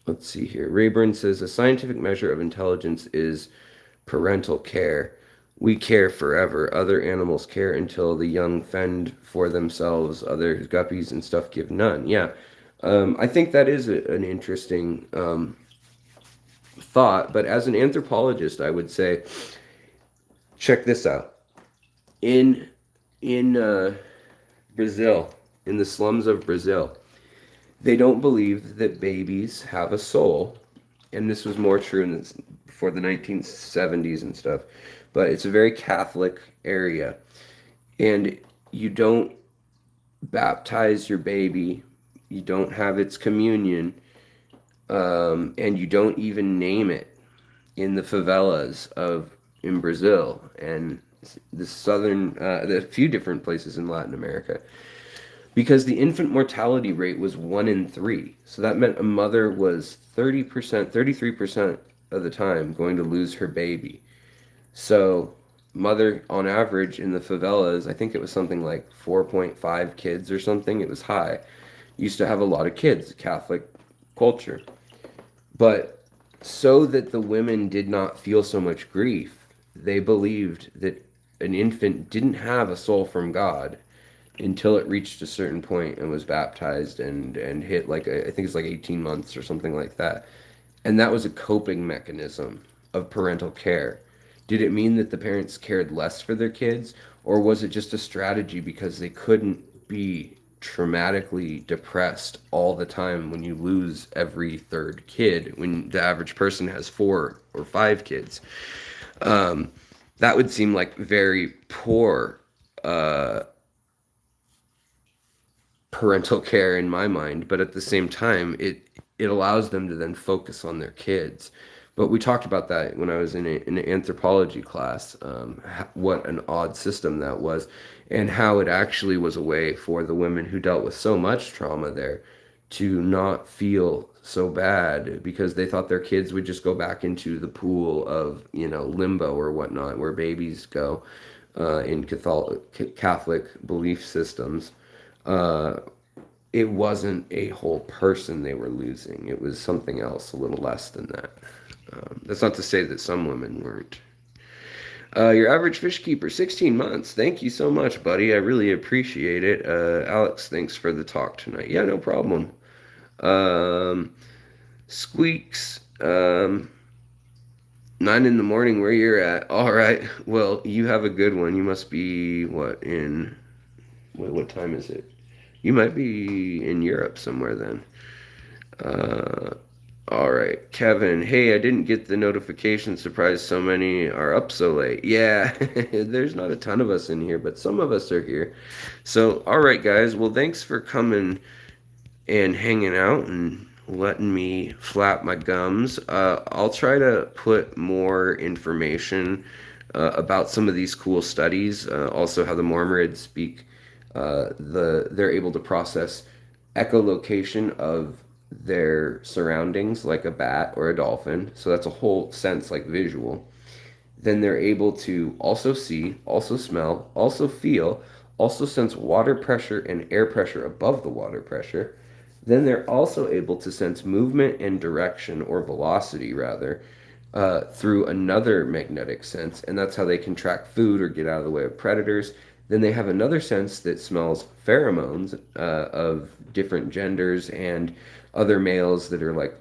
A: Let's see here. Rayburn says a scientific measure of intelligence is parental care. We care forever. Other animals care until the young fend for themselves. Other guppies and stuff give none. Yeah. I think that is an interesting thought. But as an anthropologist, I would say, check this out. In Brazil, in the slums of Brazil, they don't believe that babies have a soul. And this was more true before the 1970s and stuff. But it's a very Catholic area. And you don't baptize your baby. You don't have its communion. And you don't even name it in the favelas in Brazil and the a few different places in Latin America. Because the infant mortality rate was 1 in 3. So that meant a mother was 30%, 33% of the time going to lose her baby. So mother, on average, in the favelas, I think it was something like 4.5 kids or something. It was high. Used to have a lot of kids, Catholic culture. But so that the women did not feel so much grief, they believed that an infant didn't have a soul from God until it reached a certain point and was baptized and hit I think it's like 18 months or something like that. And that was a coping mechanism of parental care. Did it mean that the parents cared less for their kids, or was it just a strategy because they couldn't be traumatically depressed all the time when you lose every third kid, when the average person has 4 or 5 kids? That would seem like very poor parental care in my mind, but at the same time, it allows them to then focus on their kids. But we talked about that when I was in an anthropology class, what an odd system that was, and how it actually was a way for the women who dealt with so much trauma there to not feel so bad, because they thought their kids would just go back into the pool of, limbo or whatnot, where babies go in Catholic belief systems. It wasn't a whole person they were losing. It was something else, a little less than that. That's not to say that some women weren't. Your average fish keeper, 16 months. Thank you so much, buddy. I really appreciate it. Alex, thanks for the talk tonight. Yeah, no problem. Squeaks, 9 in the morning where you're at. All right. Well, you have a good one. You must be, what time is it? You might be in Europe somewhere then. All right, Kevin. Hey, I didn't get the notification. Surprised so many are up so late. Yeah, there's not a ton of us in here, but some of us are here. So, all right, guys. Well, thanks for coming and hanging out and letting me flap my gums. I'll try to put more information about some of these cool studies. Also, how the Mormorids speak. They're able to process echolocation of their surroundings like a bat or a dolphin. So that's a whole sense, like visual. Then they're able to also see, also smell, also feel, also sense water pressure and air pressure above the water pressure. Then they're also able to sense movement and direction, or velocity rather, through another magnetic sense. And that's how they can track food or get out of the way of predators. Then they have another sense that smells pheromones of different genders and other males that are like,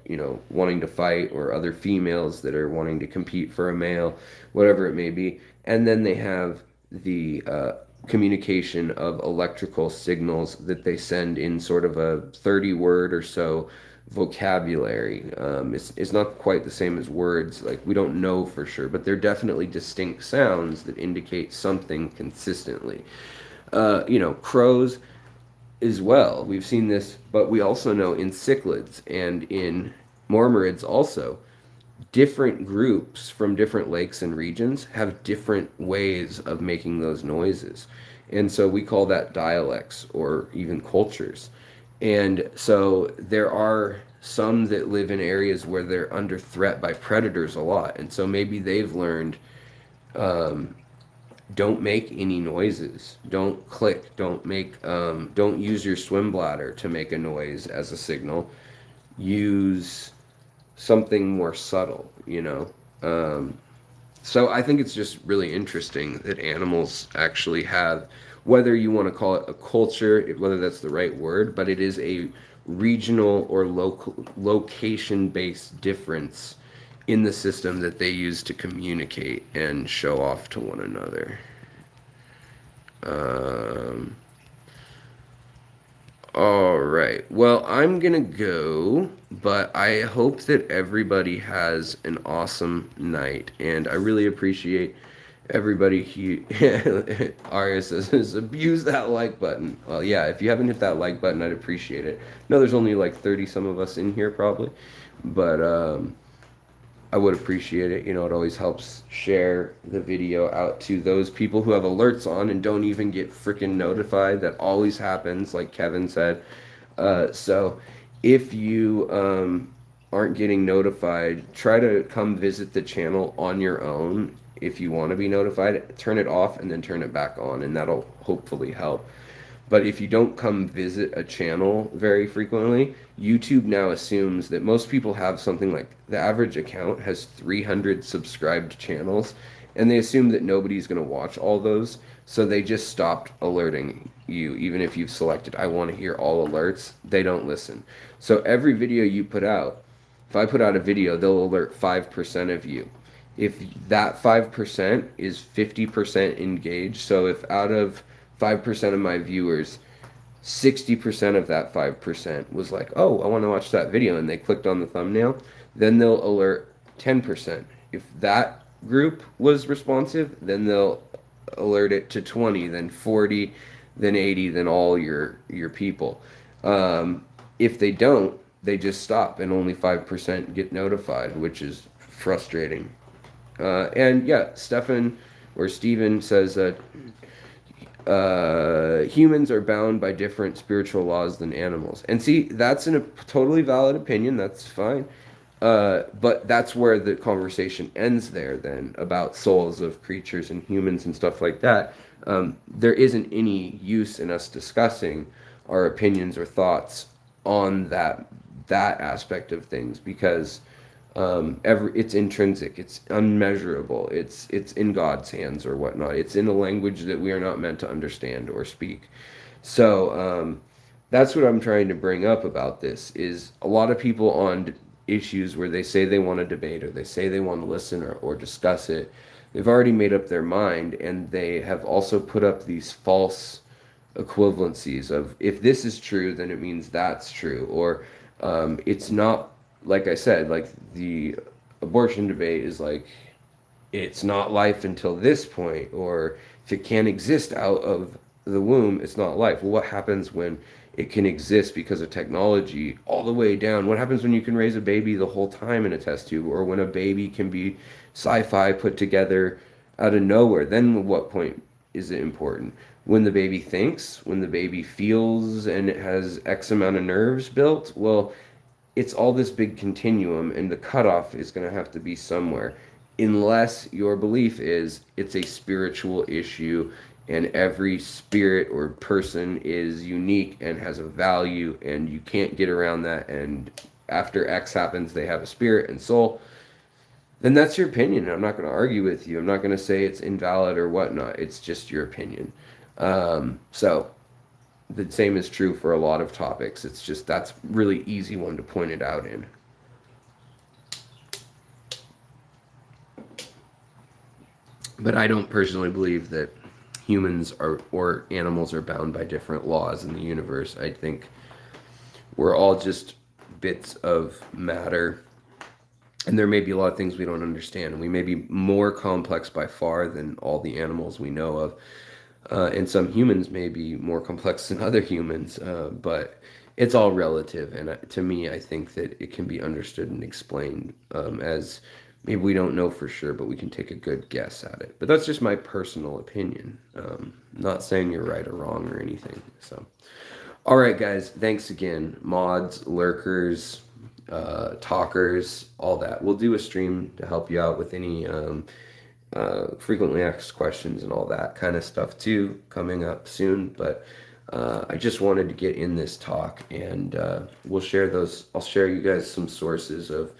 A: wanting to fight, or other females that are wanting to compete for a male, whatever it may be. And then they have the communication of electrical signals that they send in sort of a 30 word or so vocabulary. It's not quite the same as words. Like, we don't know for sure, but they're definitely distinct sounds that indicate something consistently. Crows as well. We've seen this, but we also know in cichlids and in Mormorids also, different groups from different lakes and regions have different ways of making those noises. And so we call that dialects or even cultures. And so there are some that live in areas where they're under threat by predators a lot. And so maybe they've learned, don't make any noises. Don't click. Don't use your swim bladder to make a noise as a signal. Use something more subtle. So I think it's just really interesting that animals actually have, whether you want to call it a culture, whether that's the right word, but it is a regional or local location-based difference in the system that they use to communicate and show off to one another. All right. Well, I'm gonna go, but I hope that everybody has an awesome night, and I really appreciate everybody Arius says abuse that like button. Well, yeah, if you haven't hit that like button, I'd appreciate it. No, there's only like 30 some of us in here probably, but I would appreciate it. It always helps share the video out to those people who have alerts on and don't even get freaking notified. That always happens, like Kevin said. So if you aren't getting notified, try to come visit the channel on your own. If you want to be notified, turn it off and then turn it back on, and that'll hopefully help. But if you don't come visit a channel very frequently, YouTube now assumes that most people have something like, the average account has 300 subscribed channels, and they assume that nobody's going to watch all those, so they just stopped alerting you. Even if you've selected, I want to hear all alerts, they don't listen. So every video you put out, if I put out a video, they'll alert 5% of you. If that 5% is 50% engaged, so if out of 5% of my viewers, 60% of that 5% was like, oh, I want to watch that video, and they clicked on the thumbnail, then they'll alert 10%. If that group was responsive, then they'll alert it to 20, then 40, then 80, then all your people. If they don't, they just stop, and only 5% get notified, which is frustrating. And yeah, Stefan says that humans are bound by different spiritual laws than animals. And see, that's a totally valid opinion. That's fine. But that's where the conversation ends there then, about souls of creatures and humans and stuff like that. There isn't any use in us discussing our opinions or thoughts on that aspect of things, because it's intrinsic, it's unmeasurable, it's in God's hands or whatnot. It's in a language that we are not meant to understand or speak. So that's what I'm trying to bring up about this, is a lot of people on issues where they say they want to debate, or they say they want to listen or discuss it, they've already made up their mind, and they have also put up these false equivalencies of, if this is true, then it means that's true, or it's not. Like I said, like the abortion debate is like, it's not life until this point, or if it can't exist out of the womb, it's not life. Well, what happens when it can exist because of technology all the way down? What happens when you can raise a baby the whole time in a test tube, or when a baby can be sci-fi put together out of nowhere? Then at what point is it important? When the baby thinks, when the baby feels, and it has X amount of nerves built? Well, it's all this big continuum, and the cutoff is going to have to be somewhere, unless your belief is it's a spiritual issue and every spirit or person is unique and has a value, and you can't get around that, and after X happens they have a spirit and soul. Then that's your opinion. I'm not going to argue with you. I'm not going to say it's invalid or whatnot. It's just your opinion. So the same is true for a lot of topics. It's just that's really easy one to point it out in. But I don't personally believe that humans are or animals are bound by different laws in the universe. I think we're all just bits of matter, and there may be a lot of things we don't understand, and we may be more complex by far than all the animals we know of. And some humans may be more complex than other humans, but it's all relative. And to me, I think that it can be understood and explained as maybe we don't know for sure, but we can take a good guess at it. But that's just my personal opinion. Not saying you're right or wrong or anything. So, all right, guys, thanks again. Mods, lurkers, talkers, all that. We'll do a stream to help you out with any frequently asked questions and all that kind of stuff too, coming up soon. But I just wanted to get in this talk, and we'll share those. I'll share you guys some sources of,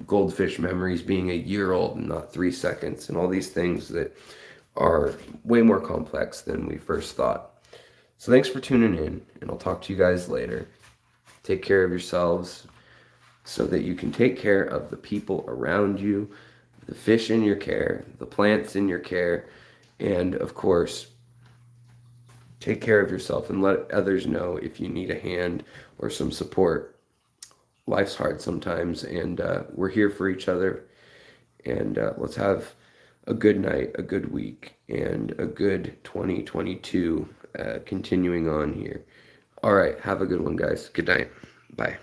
A: goldfish memories being a year old and not 3 seconds, and all these things that are way more complex than we first thought. So thanks for tuning in, and I'll talk to you guys later. Take care of yourselves so that you can take care of the people around you, the fish in your care, the plants in your care, and of course, take care of yourself and let others know if you need a hand or some support. Life's hard sometimes, and we're here for each other. And let's have a good night, a good week, and a good 2022 continuing on here. All right, have a good one, guys. Good night. Bye.